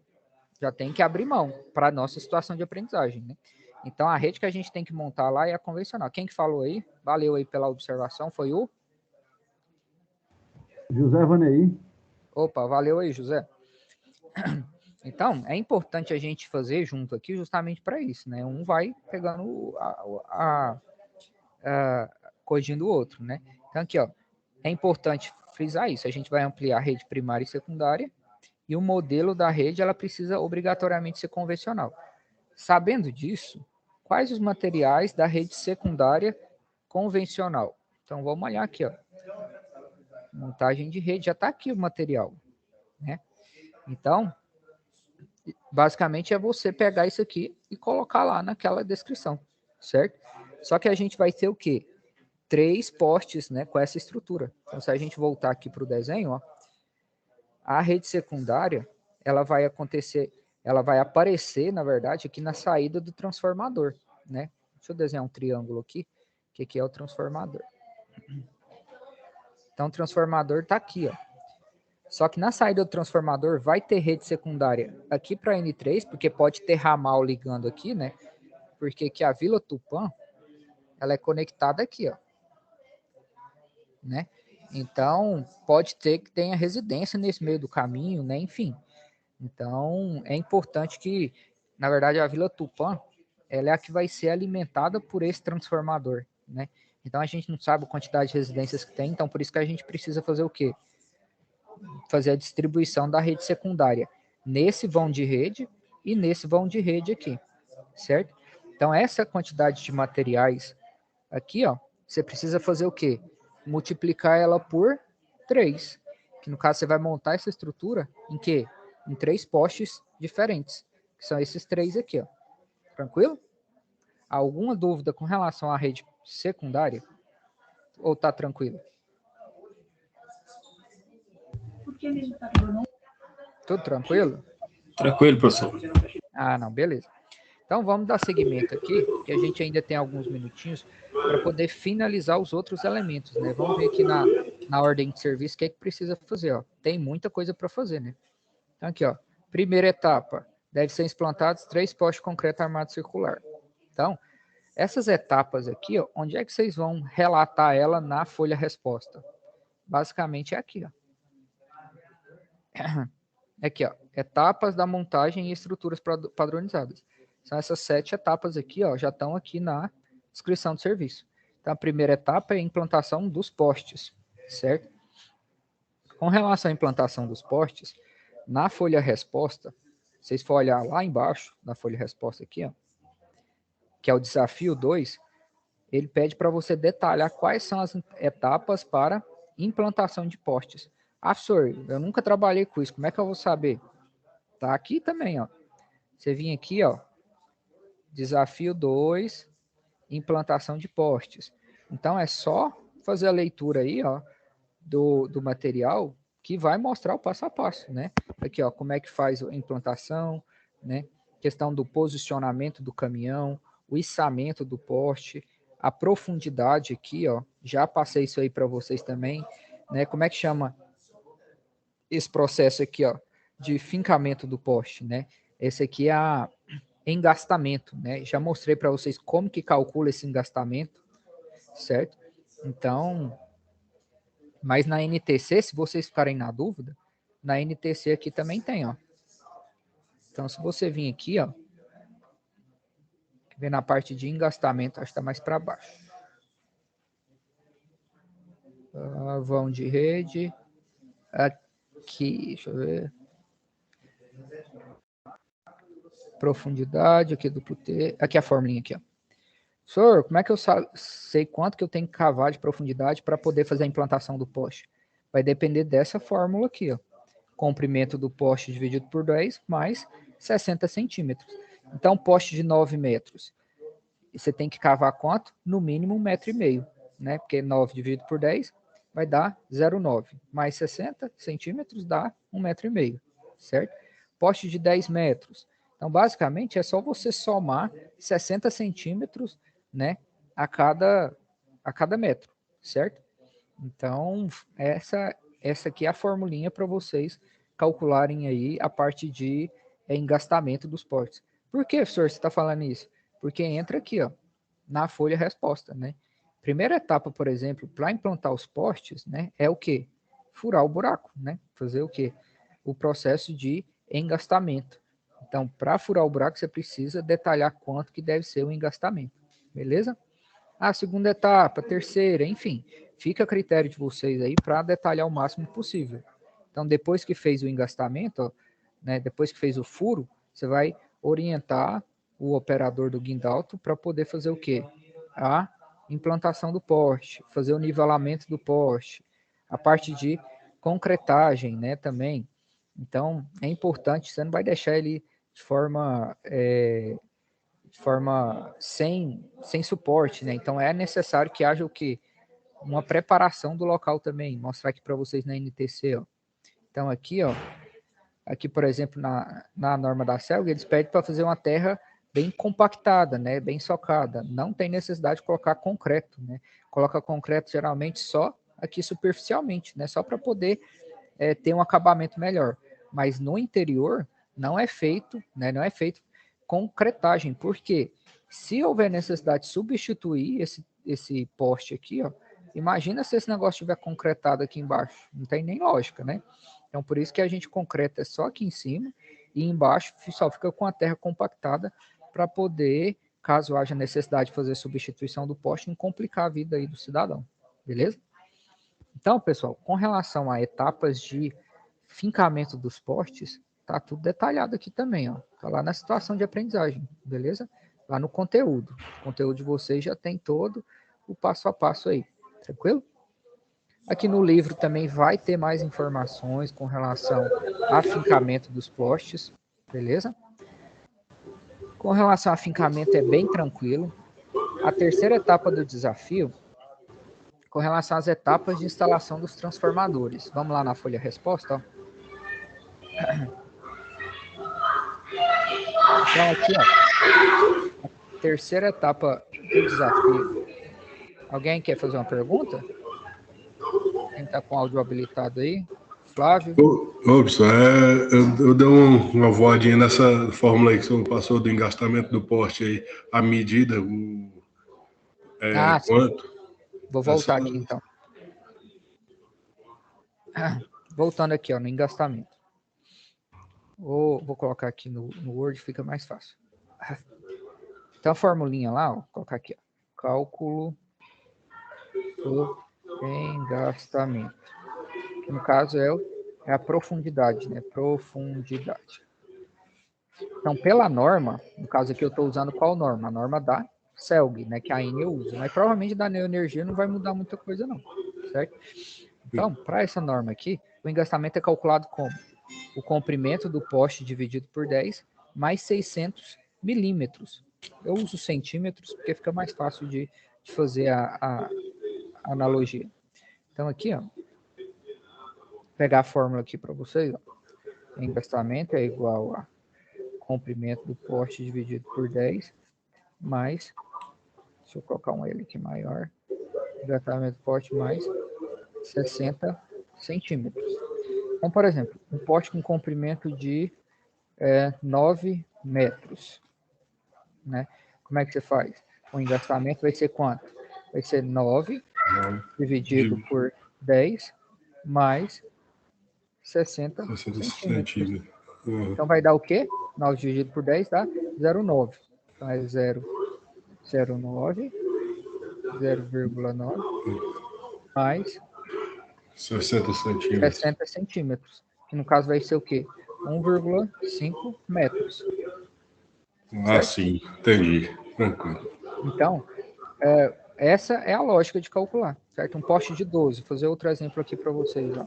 já tem que abrir mão para a nossa situação de aprendizagem, né? Então, a rede que a gente tem que montar lá é a convencional. Quem que falou aí? Valeu aí pela observação, foi o? José Vanei. Opa, valeu aí, José. Então, é importante a gente fazer junto aqui justamente para isso, né? Um vai pegando corrigindo o outro, né? Então, aqui, ó, é importante frisar isso. A gente vai ampliar a rede primária e secundária e o modelo da rede, ela precisa obrigatoriamente ser convencional. Sabendo disso, quais os materiais da rede secundária convencional? Então, vamos olhar aqui, ó. Montagem de rede, já está aqui o material, né? Então, basicamente é você pegar isso aqui e colocar lá naquela descrição, certo? Só que a gente vai ter o quê? 3 postes, né, com essa estrutura. Então, se a gente voltar aqui para o desenho, ó, a rede secundária, ela vai aparecer, na verdade, aqui na saída do transformador, né? Deixa eu desenhar um triângulo aqui, que aqui é o transformador. Então, o transformador está aqui, ó. Só que na saída do transformador vai ter rede secundária aqui para N3, porque pode ter ramal ligando aqui, né? Porque aqui a Vila Tupã, ela é conectada aqui, ó. Né? Então, pode ter que tenha residência nesse meio do caminho, né? Enfim. Então, é importante que, na verdade, a Vila Tupã, ela é a que vai ser alimentada por esse transformador, né? Então, a gente não sabe a quantidade de residências que tem, então por isso que a gente precisa fazer o quê? Fazer a distribuição da rede secundária nesse vão de rede e nesse vão de rede aqui, certo? Então, essa quantidade de materiais aqui, ó, você precisa fazer o quê? Multiplicar ela por 3, que no caso você vai montar essa estrutura em quê? Em 3 postes diferentes, que são esses 3 aqui, ó. Tranquilo? Alguma dúvida com relação à rede secundária? Ou tá tranquilo? Tudo tranquilo? Tranquilo, professor. Ah, não, beleza. Então vamos dar seguimento aqui, que a gente ainda tem alguns minutinhos para poder finalizar os outros elementos, né? Vamos ver aqui na ordem de serviço o que é que precisa fazer, ó. Tem muita coisa para fazer, né? Então aqui, ó, primeira etapa, deve ser implantados 3 postes de concreto armado circular. Então, essas etapas aqui, ó, onde é que vocês vão relatar ela na folha resposta? Basicamente é aqui, ó. Aqui, ó, etapas da montagem e estruturas padronizadas. São essas 7 etapas aqui, ó, já estão aqui na descrição do serviço. Então, a primeira etapa é a implantação dos postes, certo? Com relação à implantação dos postes, na folha resposta, vocês for olhar lá embaixo, na folha resposta aqui, ó, que é o desafio 2, ele pede para você detalhar quais são as etapas para implantação de postes. Ah, professor, eu nunca trabalhei com isso, como é que eu vou saber? Tá aqui também, ó. Você vem aqui, ó, desafio 2, implantação de postes. Então, é só fazer a leitura aí, ó, do material que vai mostrar o passo a passo, né? Aqui, ó, como é que faz a implantação, né? Questão do posicionamento do caminhão, o içamento do poste, a profundidade aqui, ó, já passei isso aí para vocês também, né? Como é que chama esse processo aqui, ó, de fincamento do poste, né? Esse aqui é engastamento, né? Já mostrei para vocês como que calcula esse engastamento, certo? Então, mas na NTC, se vocês ficarem na dúvida, na NTC aqui também tem, ó. Então, se você vir aqui, ó, ver na parte de engastamento, acho que está mais para baixo. Vão de rede. Aqui, deixa eu ver. Profundidade, aqui duplo T. Aqui a formulinha aqui, ó. Senhor, como é que eu sei quanto que eu tenho que cavar de profundidade para poder fazer a implantação do poste? Vai depender dessa fórmula aqui, ó. Comprimento do poste dividido por 10 mais 60 centímetros. Então, poste de 9 metros. Você tem que cavar quanto? No mínimo 1,5 metro, né? Porque 9 dividido por 10 vai dar 0,9. Mais 60 centímetros dá 1,5 metro, certo? Poste de 10 metros. Então, basicamente, é só você somar 60 centímetros, né, a cada metro, certo? Então, essa aqui é a formulinha para vocês calcularem aí a parte de engastamento dos postes. Por que, professor, você está falando isso? Porque entra aqui, ó, na folha resposta, né? Primeira etapa, por exemplo, para implantar os postes, né, é o quê? Furar o buraco, né? Fazer o quê? O processo de engastamento. Então, para furar o buraco, você precisa detalhar quanto que deve ser o engastamento, beleza? A segunda etapa, terceira, enfim, fica a critério de vocês aí para detalhar o máximo possível. Então, depois que fez o engastamento, ó, né, depois que fez o furo, você vai orientar o operador do guindalto para poder fazer o quê? A implantação do poste, fazer o nivelamento do poste, a parte de concretagem, né, também. Então, é importante, você não vai deixar ele de forma sem suporte, né? Então, é necessário que haja o quê? Uma preparação do local também. Mostrar aqui para vocês na NTC, ó. Então, aqui, ó, aqui, por exemplo, na norma da CELG, eles pedem para fazer uma terra bem compactada, né? Bem socada. Não tem necessidade de colocar concreto, né? Coloca concreto geralmente só aqui superficialmente, né? Só para poder ter um acabamento melhor. Mas no interior não é feito, né? Não é feito concretagem. Por quê? Se houver necessidade de substituir esse poste aqui, ó, imagina se esse negócio estiver concretado aqui embaixo. Não tem nem lógica, né? Então, por isso que a gente concreta só aqui em cima e embaixo só fica com a terra compactada para poder, caso haja necessidade de fazer substituição do poste, não complicar a vida aí do cidadão. Beleza? Então, pessoal, com relação a etapas de fincamento dos postes, tá tudo detalhado aqui também, ó. Tá lá na situação de aprendizagem, beleza? Lá no conteúdo. O conteúdo de vocês já tem todo o passo a passo aí, tranquilo? Aqui no livro também vai ter mais informações com relação ao afincamento dos postes, beleza? Com relação ao afincamento é bem tranquilo. A terceira etapa do desafio, com relação às etapas de instalação dos transformadores. Vamos lá na folha resposta, ó. Então aqui, ó, a terceira etapa do desafio. Alguém quer fazer uma pergunta? Quem está com o áudio habilitado aí? Flávio? Ô, pessoal, eu dei uma voadinha nessa fórmula aí que você passou do engastamento do poste aí, a medida, quanto? Sim. Vou voltar aqui, então. Voltando aqui, ó, no engastamento. Vou colocar aqui no Word, fica mais fácil. Então, a formulinha lá, ó, vou colocar aqui, ó, cálculo do engastamento. Que no caso é a profundidade, né? Profundidade. Então, pela norma, no caso aqui eu estou usando qual norma? A norma da CELG, né? Que a ANEEL usa. Mas provavelmente da Neoenergia não vai mudar muita coisa, não. Certo? Então, para essa norma aqui, o engastamento é calculado como o comprimento do poste dividido por 10 mais 600 milímetros. Eu uso centímetros porque fica mais fácil de fazer a analogia. Então, aqui, ó, pegar a fórmula aqui para vocês, ó. Engastamento é igual a comprimento do poste dividido por 10 mais, deixa eu colocar um L aqui maior, engastamento do poste mais 60 centímetros. Então, por exemplo, um poste com comprimento de 9 metros, né? Como é que você faz? O engastamento vai ser quanto? Vai ser 9 dividido por 10 mais 60 centímetros. Então vai dar o quê? 9 dividido por 10 dá 0,9. Então é 0,09, 0,9 mais 60 centímetros. Que no caso vai ser o quê? 1,5 metros. Certo? Sim, entendi. Tranquilo. Então, essa é a lógica de calcular, certo? Um poste de 12. Vou fazer outro exemplo aqui para vocês, ó.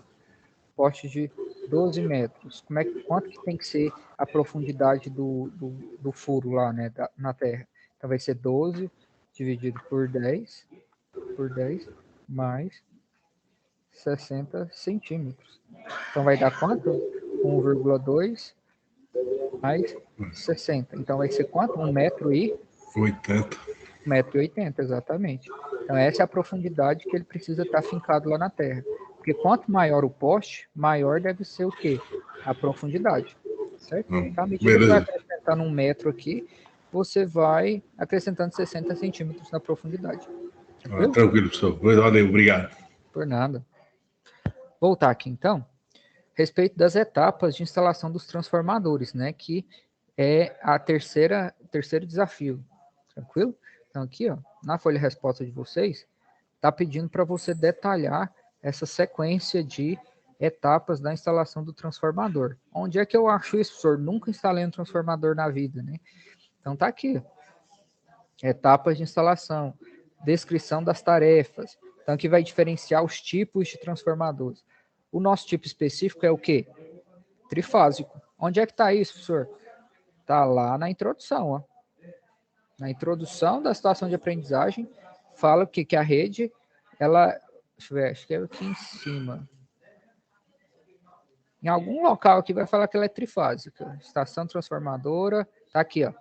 Poste de 12 metros. Quanto que tem que ser a profundidade do furo lá, né, na terra? Então vai ser 12 dividido por 10 mais 60 centímetros. Então vai dar quanto? 1,2 mais 60. Então vai ser quanto? 1,80 m. 1,80 m, exatamente. Então essa é a profundidade que ele precisa estar fincado lá na terra. Porque quanto maior o poste, maior deve ser o quê? A profundidade. Certo? Então, à medida que vai acrescentando 1 metro aqui, você vai acrescentando 60 centímetros na profundidade. Tranquilo, professor. Valeu, obrigado. Por nada. Voltar aqui, então. Respeito das etapas de instalação dos transformadores, né? Que é a terceiro desafio. Tranquilo? Então, aqui, ó, na folha de resposta de vocês, está pedindo para você detalhar essa sequência de etapas da instalação do transformador. Onde é que eu acho isso, professor? Nunca instalei um transformador na vida, né? Então tá aqui. Etapas de instalação, descrição das tarefas. Então aqui vai diferenciar os tipos de transformadores. O nosso tipo específico é o quê? Trifásico. Onde é que está isso, professor? Está lá na introdução, ó. Na introdução da situação de aprendizagem, fala que a rede, ela... Deixa eu ver, acho que é aqui em cima. Em algum local aqui vai falar que ela é trifásica. Estação transformadora, tá aqui, ó.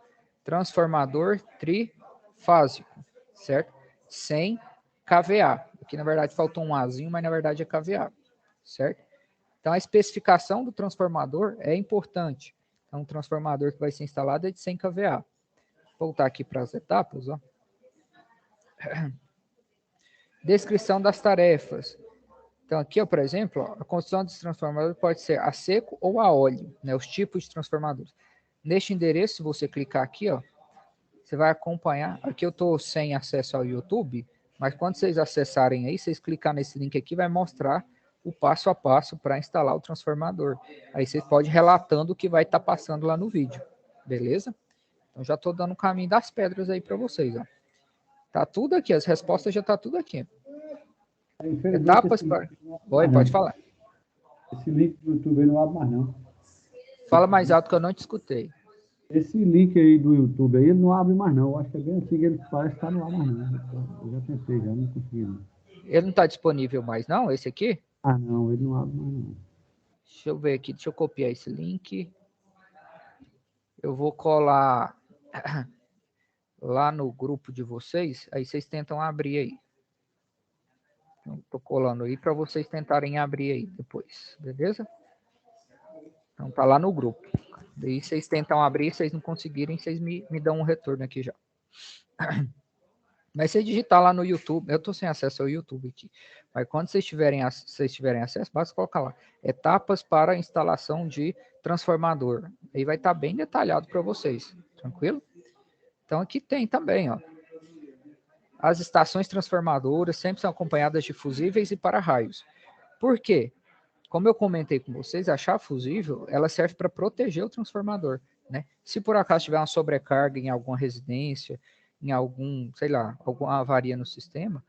Transformador trifásico, certo? Sem KVA. O Aqui, na verdade, faltou um Azinho, mas na verdade é KVA, certo? Então, a especificação do transformador é importante. Então, o transformador que vai ser instalado é de 100 kVA. Vou voltar aqui para as etapas, ó. Descrição das tarefas. Então, aqui, ó, por exemplo, ó, a construção desse transformador pode ser a seco ou a óleo, né, os tipos de transformadores. Neste endereço, se você clicar aqui, ó, você vai acompanhar. Aqui eu estou sem acesso ao YouTube, mas quando vocês acessarem aí, vocês clicar nesse link aqui, vai mostrar o passo a passo para instalar o transformador. Aí vocês podem ir relatando o que vai estar passando lá no vídeo, beleza? Então, já estou dando o caminho das pedras aí para vocês, ó. Tá tudo aqui, as respostas já tá tudo aqui. Etapas para... Oi, pode falar. Esse link do YouTube aí não abre mais, não. Fala mais alto que eu não te escutei. Esse link aí do YouTube aí, ele não abre mais, não. Eu acho que é bem antigo, ele parece que tá no ar mais, não. Eu já tentei, já não consegui, não. Ele não está disponível mais, não? Esse aqui? Ah, não, ele não abre mais, não. Deixa eu ver aqui, deixa eu copiar esse link. Eu vou colar lá no grupo de vocês, aí vocês tentam abrir aí. Então, tô colando aí para vocês tentarem abrir aí depois, beleza? Então tá lá no grupo. Daí vocês tentam abrir, se vocês não conseguirem, vocês me dão um retorno aqui já. Mas se digitar lá no YouTube, eu tô sem acesso ao YouTube aqui, mas quando vocês tiverem acesso, basta colocar lá, etapas para instalação de transformador. Aí vai estar bem detalhado para vocês, tranquilo? Então aqui tem também, ó. As estações transformadoras sempre são acompanhadas de fusíveis e para-raios. Por quê? Como eu comentei com vocês, a chave fusível, ela serve para proteger o transformador, né? Se por acaso tiver uma sobrecarga em alguma residência, em algum, sei lá, alguma avaria no sistema,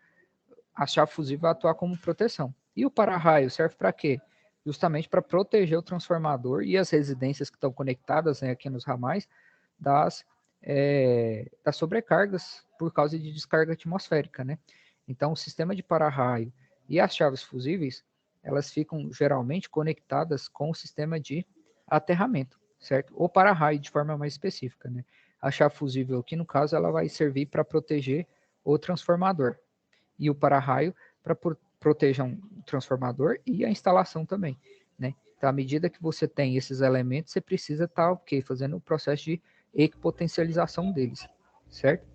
a chave fusível vai atuar como proteção. E o para-raio serve para quê? Justamente para proteger o transformador e as residências que estão conectadas, né, aqui nos ramais das sobrecargas por causa de descarga atmosférica, né? Então, o sistema de para-raio e as chaves fusíveis, elas ficam geralmente conectadas com o sistema de aterramento, certo? Ou para-raio de forma mais específica, né? A chave fusível aqui, no caso, ela vai servir para proteger o transformador. E o para-raio para proteger um transformador e a instalação também, né? Então, à medida que você tem esses elementos, você precisa estar, fazendo o processo de equipotencialização deles, certo?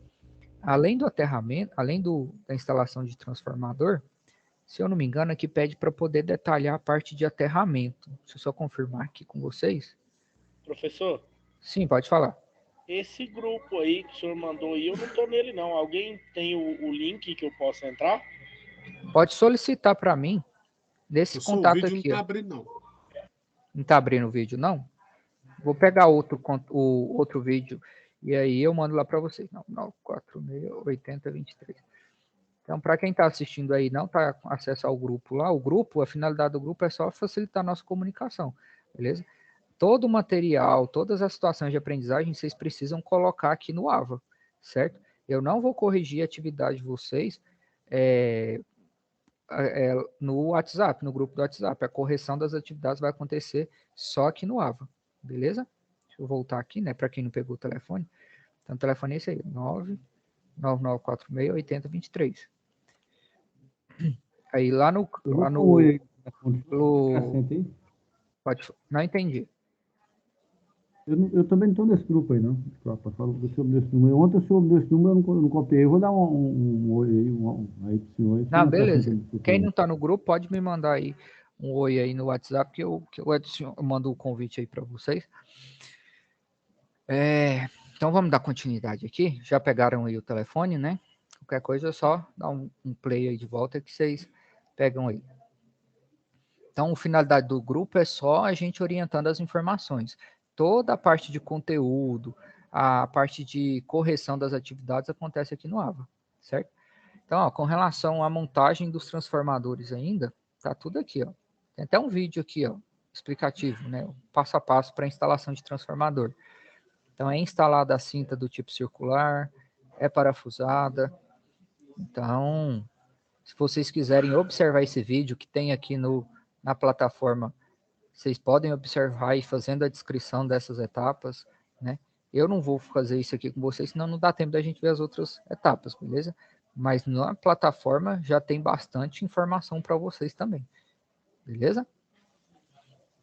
Além do aterramento, além da instalação de transformador, se eu não me engano, aqui pede para poder detalhar a parte de aterramento. Deixa eu só confirmar aqui com vocês. Professor? Sim, pode falar. Esse grupo aí que o senhor mandou aí, eu não estou nele não. Alguém tem o link que eu possa entrar? Pode solicitar para mim nesse contato aqui. Não está abrindo, não. Não está abrindo o vídeo, não? Vou pegar o outro vídeo e aí eu mando lá para vocês. Não, 946-8023. Então, para quem está assistindo aí, não está com acesso ao grupo lá, a finalidade do grupo é só facilitar a nossa comunicação, beleza? Todo o material, todas as situações de aprendizagem, vocês precisam colocar aqui no AVA, certo? Eu não vou corrigir a atividade de vocês no WhatsApp, no grupo do WhatsApp. A correção das atividades vai acontecer só aqui no AVA, beleza? Deixa eu voltar aqui, né, para quem não pegou o telefone. Então, o telefone é esse aí, 99946-8023. Aí lá no não entendi. Eu também não estou nesse grupo aí, não. Ontem o senhor me deu esse número, eu não copiei. Eu vou dar um oi aí, aí pro senhor. Não, beleza. Quem não está no grupo, pode me mandar aí um oi aí no WhatsApp, que eu mando o convite aí para vocês. Então vamos dar continuidade aqui. Já pegaram aí o telefone, né? Qualquer coisa é só dar um play aí de volta que vocês pegam aí. Então, a finalidade do grupo é só a gente orientando as informações. Toda a parte de conteúdo, a parte de correção das atividades acontece aqui no AVA, certo? Então, ó, com relação à montagem dos transformadores ainda, tá tudo aqui, ó. Tem até um vídeo aqui, ó, explicativo, né? Passo a passo para a instalação de transformador. Então, é instalada a cinta do tipo circular, é parafusada. Então, se vocês quiserem observar esse vídeo que tem aqui na plataforma, vocês podem observar e fazendo a descrição dessas etapas, né? Eu não vou fazer isso aqui com vocês, senão não dá tempo da gente ver as outras etapas, beleza? mas na plataforma já tem bastante informação para vocês também, beleza?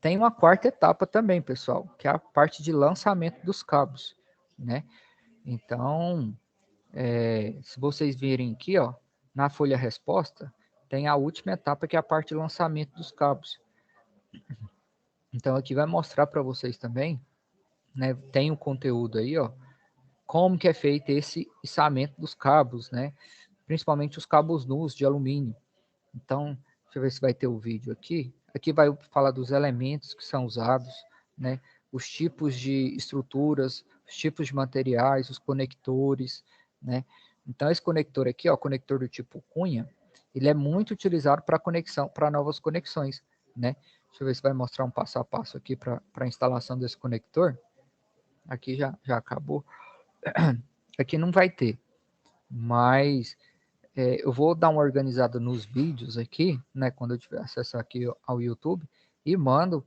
Tem uma quarta etapa também, pessoal, que é a parte de lançamento dos cabos, né? Então, se vocês virem aqui, ó, na folha resposta, tem a última etapa, que é a parte de lançamento dos cabos. Então, aqui vai mostrar para vocês também, né? Tem um conteúdo aí, ó, como que é feito esse içamento dos cabos, né? Principalmente os cabos nus de alumínio. Então, deixa eu ver se vai ter o vídeo aqui. Aqui vai falar dos elementos que são usados, né? Os tipos de estruturas, os tipos de materiais, os conectores, né? Então, esse conector aqui, ó, conector do tipo cunha, ele é muito utilizado para conexão, para novas conexões, né? Deixa eu ver se vai mostrar um passo a passo aqui para a instalação desse conector. Aqui já acabou. Aqui não vai ter, mas eu vou dar uma organizada nos vídeos aqui, né, quando eu tiver acesso aqui ao YouTube, e mando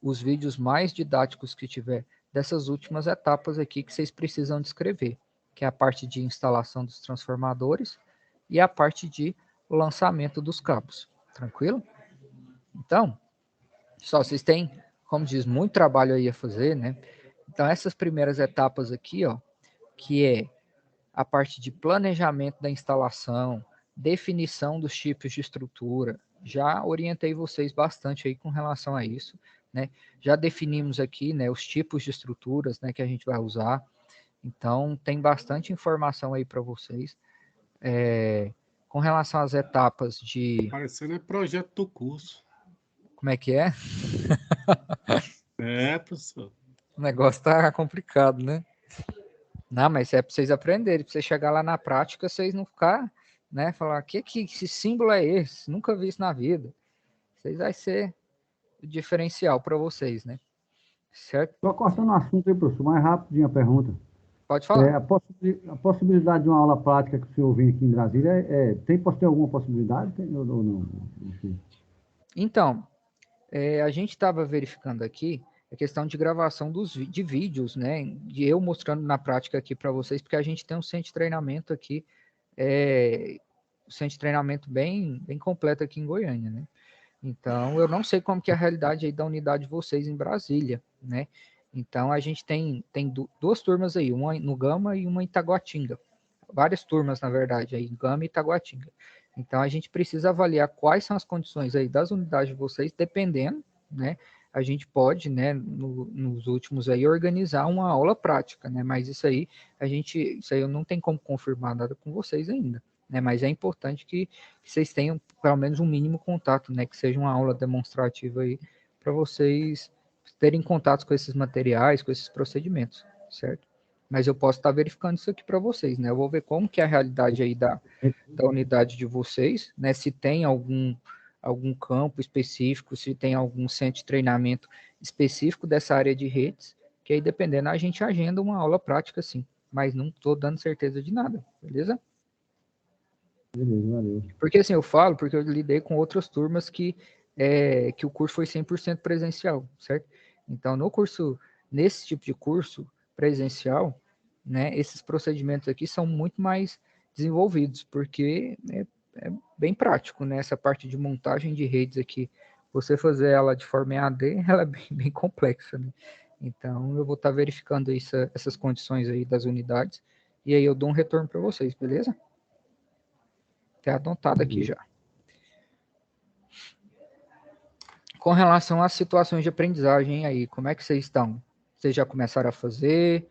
os vídeos mais didáticos que tiver dessas últimas etapas aqui que vocês precisam descrever, que é a parte de instalação dos transformadores e a parte de lançamento dos cabos. Tranquilo? Então, só vocês têm, como diz, muito trabalho aí a fazer, né? Então, essas primeiras etapas aqui, ó, que é a parte de planejamento da instalação, definição dos tipos de estrutura, já orientei vocês bastante aí com relação a isso, né? Já definimos aqui, né, os tipos de estruturas, né, que a gente vai usar. Então, tem bastante informação aí para vocês. Com relação às etapas de... Parecendo projeto do curso. Como é que é? Professor. O negócio tá complicado, né? Não, mas é para vocês aprenderem, para vocês chegar lá na prática, vocês não ficar, né, falar, que esse símbolo é esse? Nunca vi isso na vida. Vocês vai ser o diferencial para vocês, né? Certo? Só cortando o assunto aí, professor, mais rapidinho a pergunta. Pode falar. A possibilidade de uma aula prática que o senhor vem aqui em Brasília, tem alguma possibilidade ou não? Enfim. Então, a gente estava verificando aqui a questão de gravação de vídeos, né? De eu mostrando na prática aqui para vocês, porque a gente tem um centro de treinamento aqui, um centro de treinamento bem completo aqui em Goiânia, né? Então, eu não sei como que é a realidade aí da unidade de vocês em Brasília, né? Então, a gente tem duas turmas aí, uma no Gama e uma em Taguatinga. Várias turmas, na verdade, aí, Gama e Taguatinga. Então, a gente precisa avaliar quais são as condições aí das unidades de vocês, dependendo, né? A gente pode, né, nos últimos aí, organizar uma aula prática, né? Mas isso aí eu não tenho como confirmar nada com vocês ainda, né? Mas é importante que vocês tenham pelo menos um mínimo contato, né? Que seja uma aula demonstrativa aí para vocês terem contatos com esses materiais, com esses procedimentos, certo? Mas eu posso estar verificando isso aqui para vocês, né? Eu vou ver como que é a realidade aí da unidade de vocês, né? Se tem algum campo específico, se tem algum centro de treinamento específico dessa área de redes, que aí dependendo a gente agenda uma aula prática, sim. Mas não estou dando certeza de nada, beleza? Beleza, valeu. Porque assim, eu falo porque eu lidei com outras turmas que o curso foi 100% presencial, certo? Então, nesse tipo de curso presencial, né, esses procedimentos aqui são muito mais desenvolvidos, porque é bem prático, né? Essa parte de montagem de redes aqui, você fazer ela de forma EAD, ela é bem complexa, né? Então, eu vou estar verificando essas condições aí das unidades, e aí eu dou um retorno para vocês, beleza? Até anotado aqui já. Com relação às situações de aprendizagem aí, como é que vocês estão? Vocês já começaram a fazer?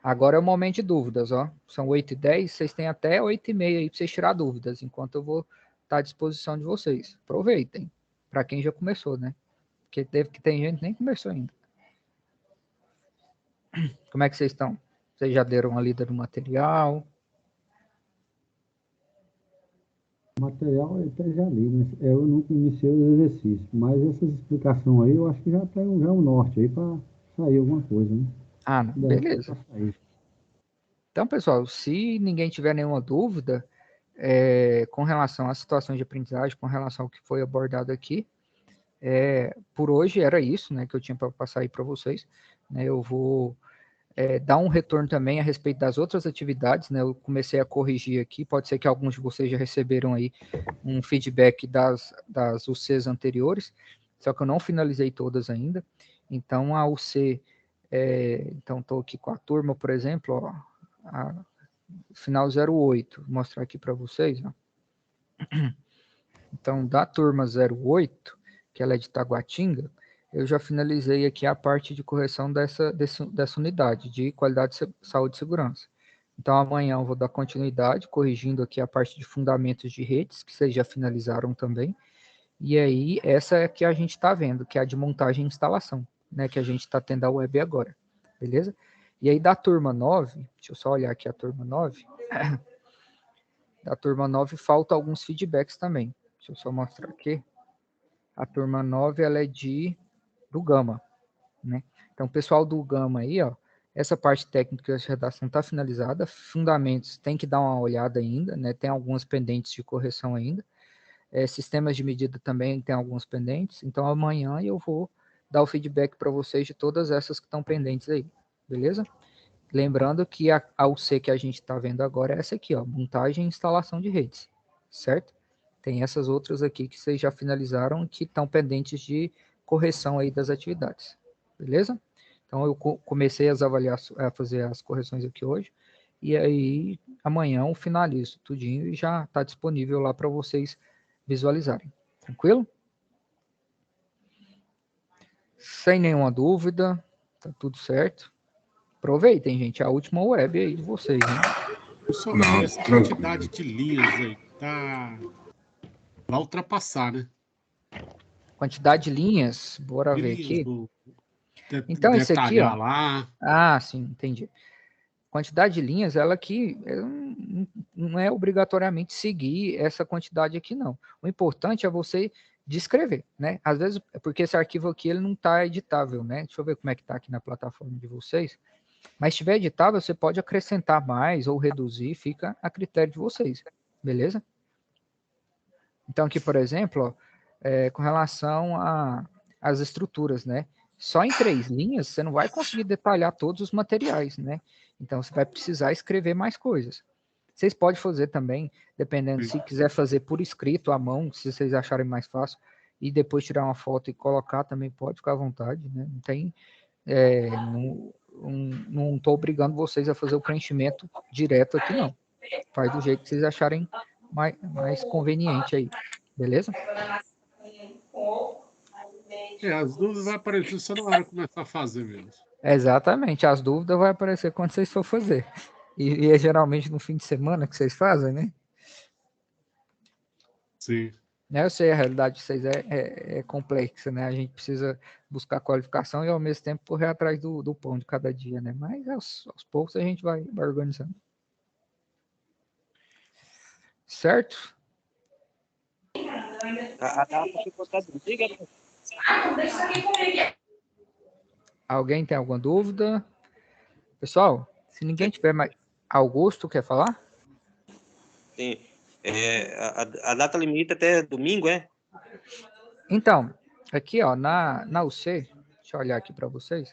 Agora é o momento de dúvidas, ó. São 8h10, vocês têm até 8h30 aí para vocês tirar dúvidas, enquanto eu vou estar à disposição de vocês. Aproveitem, para quem já começou, né? Porque tem gente que nem começou ainda. Como é que vocês estão? Vocês já deram uma lida no material? O material eu até já li, mas eu nunca iniciei os exercícios. Mas essas explicações aí, eu acho que já tem um norte aí para sair alguma coisa, né? Ah, não, beleza. Então, pessoal, se ninguém tiver nenhuma dúvida com relação às situações de aprendizagem, com relação ao que foi abordado aqui, por hoje era isso, né, que eu tinha para passar aí para vocês. Né, eu vou dar um retorno também a respeito das outras atividades, né? Eu comecei a corrigir aqui, pode ser que alguns de vocês já receberam aí um feedback das UCs anteriores, só que eu não finalizei todas ainda. Então, a UC, então estou aqui com a turma, por exemplo, ó, final 08, vou mostrar aqui para vocês, ó. Então, da turma 08, que ela é de Taguatinga, eu já finalizei aqui a parte de correção dessa unidade de qualidade, saúde e segurança. Então, amanhã eu vou dar continuidade, corrigindo aqui a parte de fundamentos de redes, que vocês já finalizaram também. E aí, essa é que a gente está vendo, que é a de montagem e instalação, né, que a gente está tendo a web agora, beleza? E aí, da turma 9, deixa eu só olhar aqui a turma 9, da turma 9 falta alguns feedbacks também. Deixa eu só mostrar aqui. A turma 9, ela é do Gama, né? Então, o pessoal do Gama aí, ó, essa parte técnica de redação está finalizada, fundamentos tem que dar uma olhada ainda, né? Tem algumas pendentes de correção ainda. Sistemas de medida também tem alguns pendentes. Então, amanhã eu vou dar o feedback para vocês de todas essas que estão pendentes aí, beleza? Lembrando que a UC que a gente está vendo agora é essa aqui, ó, montagem e instalação de redes, certo? Tem essas outras aqui que vocês já finalizaram, que estão pendentes de correção aí das atividades, beleza? Então, eu comecei a fazer as correções aqui hoje, e aí amanhã eu finalizo tudinho e já está disponível lá para vocês visualizarem, tranquilo? Sem nenhuma dúvida, tá tudo certo. Aproveitem, gente, a última web aí de vocês, né? Só essa quantidade de linhas aí vai ultrapassar, né? Quantidade de linhas, bora ver aqui. Então, esse aqui, ó. Lá. Sim, entendi. Quantidade de linhas, ela aqui não é obrigatoriamente seguir essa quantidade aqui, não. O importante é você descrever, né? Às vezes, porque esse arquivo aqui, ele não está editável, né? Deixa eu ver como é que está aqui na plataforma de vocês. Mas se estiver editável, você pode acrescentar mais ou reduzir, fica a critério de vocês, beleza? Então, aqui, por exemplo, ó, com relação às estruturas, né? Só em 3 linhas, você não vai conseguir detalhar todos os materiais, né? Então, você vai precisar escrever mais coisas. Vocês podem fazer também, dependendo, se quiser fazer por escrito, à mão, se vocês acharem mais fácil, e depois tirar uma foto e colocar, também pode ficar à vontade, né? Não tem... não estou obrigando vocês a fazer o preenchimento direto aqui, não. Faz do jeito que vocês acharem mais conveniente aí, beleza? As dúvidas vão aparecer só na hora que começar a fazer mesmo. Exatamente, as dúvidas vão aparecer quando vocês for fazer. E é geralmente no fim de semana que vocês fazem, né? Sim. Eu sei, a realidade de vocês é complexa, né? A gente precisa buscar qualificação e ao mesmo tempo correr atrás do pão de cada dia, né? Mas aos poucos a gente vai organizando. Certo? Alguém tem alguma dúvida? Pessoal, se ninguém tiver mais... Augusto, quer falar? Sim. A data limite até domingo, é? Então, aqui, ó, na UC, deixa eu olhar aqui para vocês.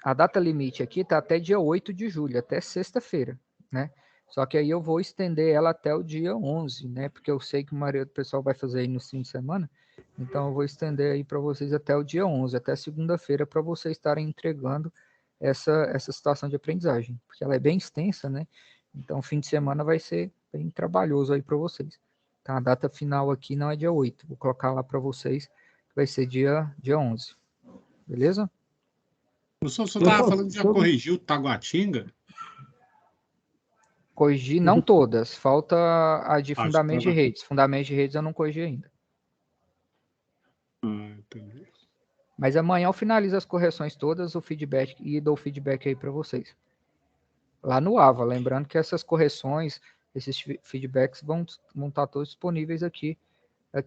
A data limite aqui tá até dia 8 de julho, até sexta-feira, né? Só que aí eu vou estender ela até o dia 11, né? Porque eu sei que a maioria do pessoal vai fazer aí no fim de semana. Então, eu vou estender aí para vocês até o dia 11, até segunda-feira, para vocês estarem entregando essa situação de aprendizagem. Porque ela é bem extensa, né? Então, fim de semana vai ser bem trabalhoso aí para vocês. Então, a data final aqui não é dia 8. Vou colocar lá para vocês, que vai ser dia 11. Beleza? Professor, o senhor estava falando de já corrigir o Taguatinga? Corrigir, não todas. Falta a de fundamentos de redes. Fundamentos de redes eu não corrigi ainda. Entendi. Mas amanhã eu finalizo as correções todas, o feedback, e dou feedback aí para vocês. Lá no AVA, lembrando que essas correções, esses feedbacks vão estar todos disponíveis aqui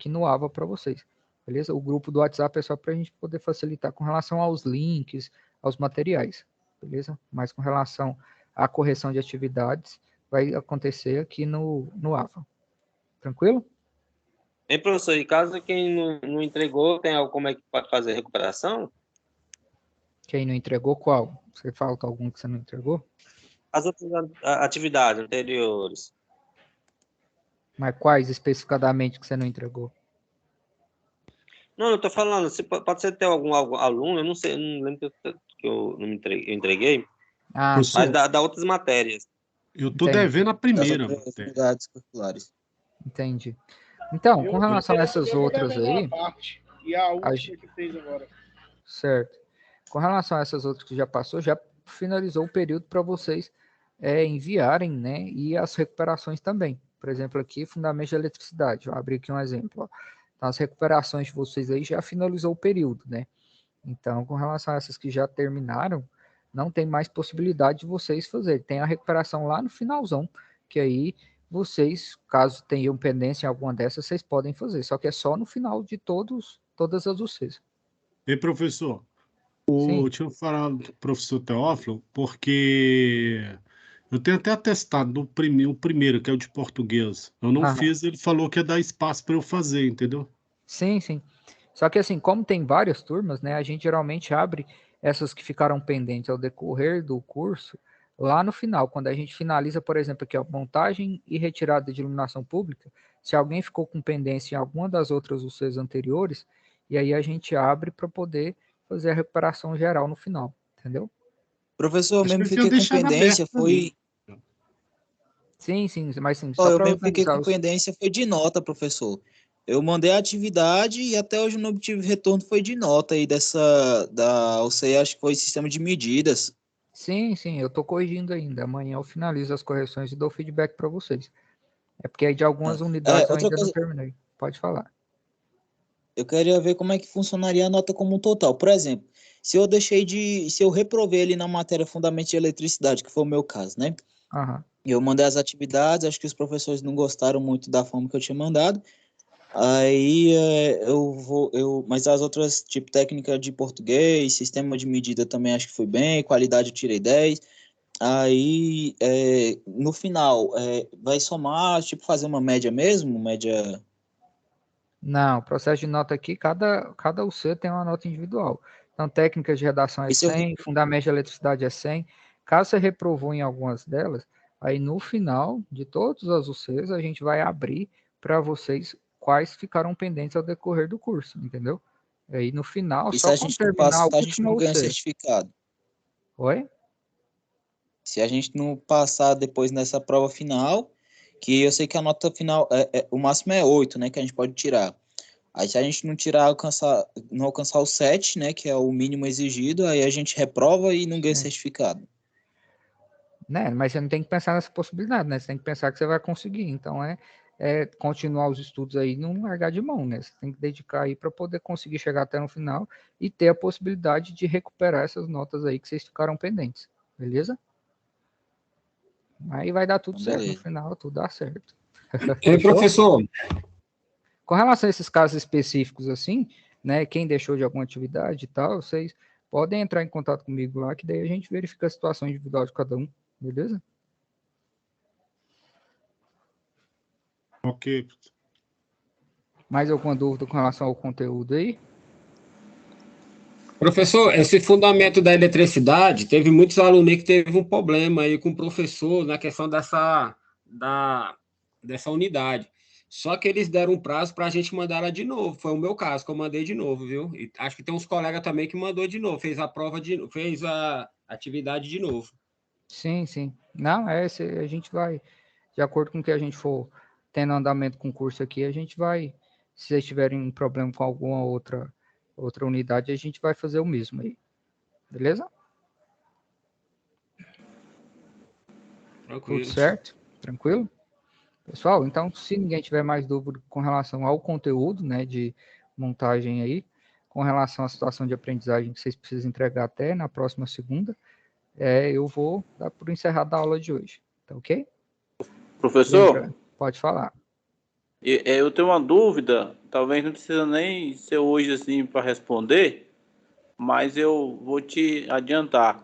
no AVA para vocês. Beleza? O grupo do WhatsApp é só para a gente poder facilitar com relação aos links, aos materiais. Beleza? Mas com relação à correção de atividades, vai acontecer aqui no AVA. Tranquilo? Hein, professor, e caso quem não entregou, tem algo como é que pode fazer a recuperação? Quem não entregou qual? Você falta algum que você não entregou? As outras atividades anteriores. Mas quais especificadamente que você não entregou? Não, eu estou falando, pode ser ter algum aluno, eu não sei, eu não lembro que eu não eu entreguei, Ah, mas da outras matérias. Eu tô entendi. devendo a primeira Das outras matéria. unidades curriculares. Entendi. Então, com relação a Eu essas tô outras devendo aí, uma parte, e a última que fez agora. certo. Com relação a essas outras que já passou, já finalizou o período para vocês enviarem, né? E as recuperações também. Por exemplo, aqui, Fundamentos de Eletricidade. Vou abrir aqui um exemplo. Ó. Então, as recuperações de vocês aí já finalizou o período, né? Então, com relação a essas que já terminaram, não tem mais possibilidade de vocês fazerem. Tem a recuperação lá no finalzão, que aí vocês, caso tenham pendência em alguma dessas, vocês podem fazer. Só que é só no final de todas as UCs. E professor, Sim. deixa eu falar do professor Teófilo, porque eu tenho até atestado o primeiro, que é o de português. Eu não fiz, ele falou que ia dar espaço para eu fazer, entendeu? Sim, sim. Só que assim, como tem várias turmas, né, a gente geralmente abre essas que ficaram pendentes ao decorrer do curso lá no final, quando a gente finaliza, por exemplo, aqui a montagem e retirada de iluminação pública, se alguém ficou com pendência em alguma das outras UCs anteriores, e aí a gente abre para poder fazer a recuperação geral no final, entendeu? Professor, eu Acho que mesmo eles iam fiquei com deixar aberto pendência, pra mim. Sim, mas sim, Ó, só eu para mesmo fiquei organizar com os... pendência, foi de nota, professor. Eu mandei a atividade e até hoje não obtive retorno, foi de nota aí eu sei, acho que foi sistema de medidas. Sim, eu estou corrigindo ainda. Amanhã eu finalizo as correções e dou feedback para vocês. É porque aí de algumas unidades eu Outra ainda não coisa, terminei. Pode falar. eu queria ver como é que funcionaria a nota como um total. Por exemplo, se eu reprovei ali na matéria Fundamentos de Eletricidade, que foi o meu caso, né? Aham. Eu mandei as atividades, acho que os professores não gostaram muito da forma que eu tinha mandado. Aí mas as outras, tipo técnica de português, sistema de medida também acho que foi bem, qualidade eu tirei 10. Aí no final vai somar, tipo fazer uma média mesmo, média. Não, o processo de nota aqui, cada UC tem uma nota individual. Então, técnicas de redação é E se eu 100, fundamentos de eletricidade é 100. Caso você reprovou em algumas delas, aí no final de todas as UCs, a gente vai abrir para vocês quais ficaram pendentes ao decorrer do curso, entendeu? Aí no final, E se só a quando gente não terminar a passa, a gente última não ganha UC. certificado? Oi? Se a gente não passar depois nessa prova final, que eu sei que a nota final, o máximo é 8, né, que a gente pode tirar. Aí se a gente não não alcançar o 7, né, que é o mínimo exigido, aí a gente reprova e não ganha certificado. Né? Mas você não tem que pensar nessa possibilidade, né? Você tem que pensar que você vai conseguir. Então, continuar os estudos aí, não largar de mão, né? Você tem que dedicar aí para poder conseguir chegar até no final e ter a possibilidade de recuperar essas notas aí que vocês ficaram pendentes, beleza? Aí vai dar tudo certo no final, tudo dá certo. Professor. Com relação a esses casos específicos assim, né? Quem deixou de alguma atividade e tal, vocês podem entrar em contato comigo lá, que daí a gente verifica a situação individual de cada um, beleza? Ok. Mais alguma dúvida com relação ao conteúdo aí? Professor, esse fundamento da eletricidade, teve muitos alunos que teve um problema aí com o professor na questão dessa unidade. Só que eles deram um prazo para a gente mandar ela de novo. Foi o meu caso, que eu mandei de novo, viu? E acho que tem uns colegas também que mandou de novo, fez a atividade de novo. Sim. Não, a gente vai, de acordo com o que a gente for tendo andamento com o curso aqui, a gente vai, se vocês tiverem um problema com alguma outra unidade, a gente vai fazer o mesmo aí. Beleza? Tranquilo. Tudo certo? Tranquilo? Pessoal, então, se ninguém tiver mais dúvida com relação ao conteúdo, né, de montagem aí, com relação à situação de aprendizagem que vocês precisam entregar até na próxima segunda, eu vou dar por encerrada a aula de hoje. Tá ok? Professor? Pode falar. Eu tenho uma dúvida, talvez não precisa nem ser hoje assim para responder, mas eu vou te adiantar.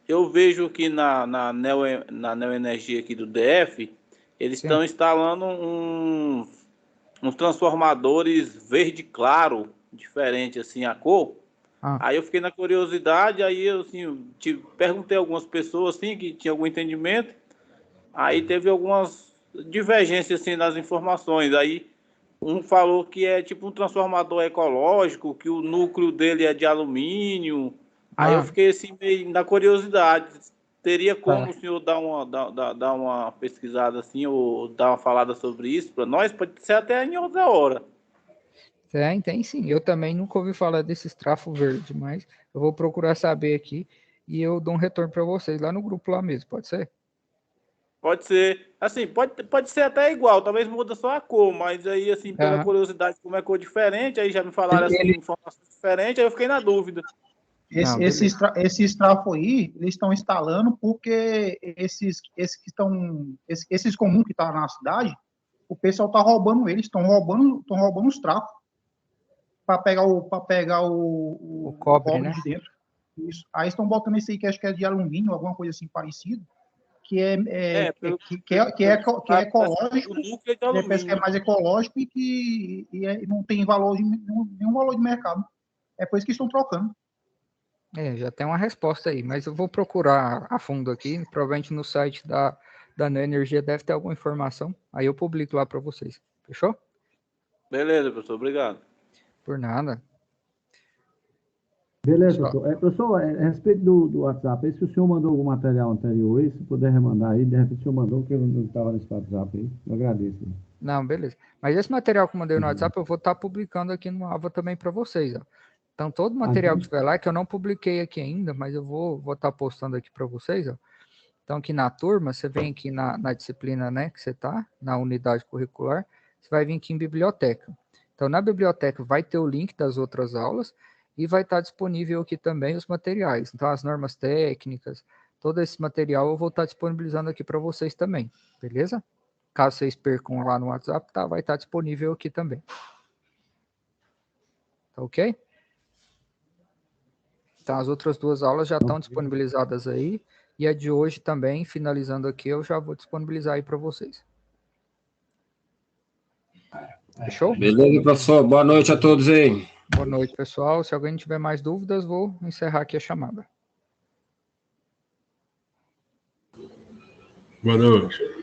Eu vejo que na Neoenergia aqui do DF, eles estão instalando uns transformadores verde claro, diferente assim a cor. Aí eu fiquei na curiosidade, aí eu assim, perguntei a algumas pessoas assim, que tinham algum entendimento, aí teve algumas divergências assim, nas informações. Aí um falou que é tipo um transformador ecológico, que o núcleo dele é de alumínio. Aí eu fiquei assim meio na curiosidade. Teria como o senhor dar uma pesquisada assim, ou dar uma falada sobre isso para nós? Pode ser até em outra hora. Tem sim. Eu também nunca ouvi falar desses trafo verde, mas eu vou procurar saber aqui e eu dou um retorno para vocês lá no grupo lá mesmo, pode ser? Pode ser. Assim, pode ser até igual, talvez muda só a cor, mas aí, assim, pela curiosidade, como é cor diferente, aí já me falaram, assim, informações diferentes, aí eu fiquei na dúvida. Esses trafos aí, eles estão instalando porque esses comuns que estão na cidade, o pessoal está roubando eles, estão roubando os trafos para pegar o cobre né? de dentro. Isso. Aí estão botando esse aí que acho que é de alumínio, alguma coisa assim parecida, que é ecológico, parece que é mais ecológico e não tem nenhum valor de mercado. É por isso que estão trocando. Já tem uma resposta aí, mas eu vou procurar a fundo aqui, provavelmente no site da Neoenergia deve ter alguma informação, aí eu publico lá para vocês, fechou? Beleza, professor, obrigado. Por nada. Beleza, professor. Professor, a respeito do WhatsApp, se o senhor mandou algum material anterior aí, se puder remandar aí, de repente o senhor mandou, que eu não estava nesse WhatsApp aí, eu agradeço. Não, beleza. Mas esse material que eu mandei no WhatsApp, eu vou estar publicando aqui no Ava também para vocês, ó. Então, todo o material que tiver lá, que eu não publiquei aqui ainda, mas eu vou estar postando aqui para vocês, ó. Então, aqui na turma, você vem aqui na disciplina, né, que você está, na unidade curricular, você vai vir aqui em biblioteca. Então, na biblioteca vai ter o link das outras aulas e vai estar disponível aqui também os materiais. Então, as normas técnicas, todo esse material eu vou estar disponibilizando aqui para vocês também, beleza? Caso vocês percam lá no WhatsApp, vai estar disponível aqui também. Tá ok? Então, as outras duas aulas já estão disponibilizadas aí. E a de hoje também, finalizando aqui, eu já vou disponibilizar aí para vocês. Fechou? Beleza, professor. Boa noite a todos aí. Boa noite, pessoal. Se alguém tiver mais dúvidas, vou encerrar aqui a chamada. Boa noite.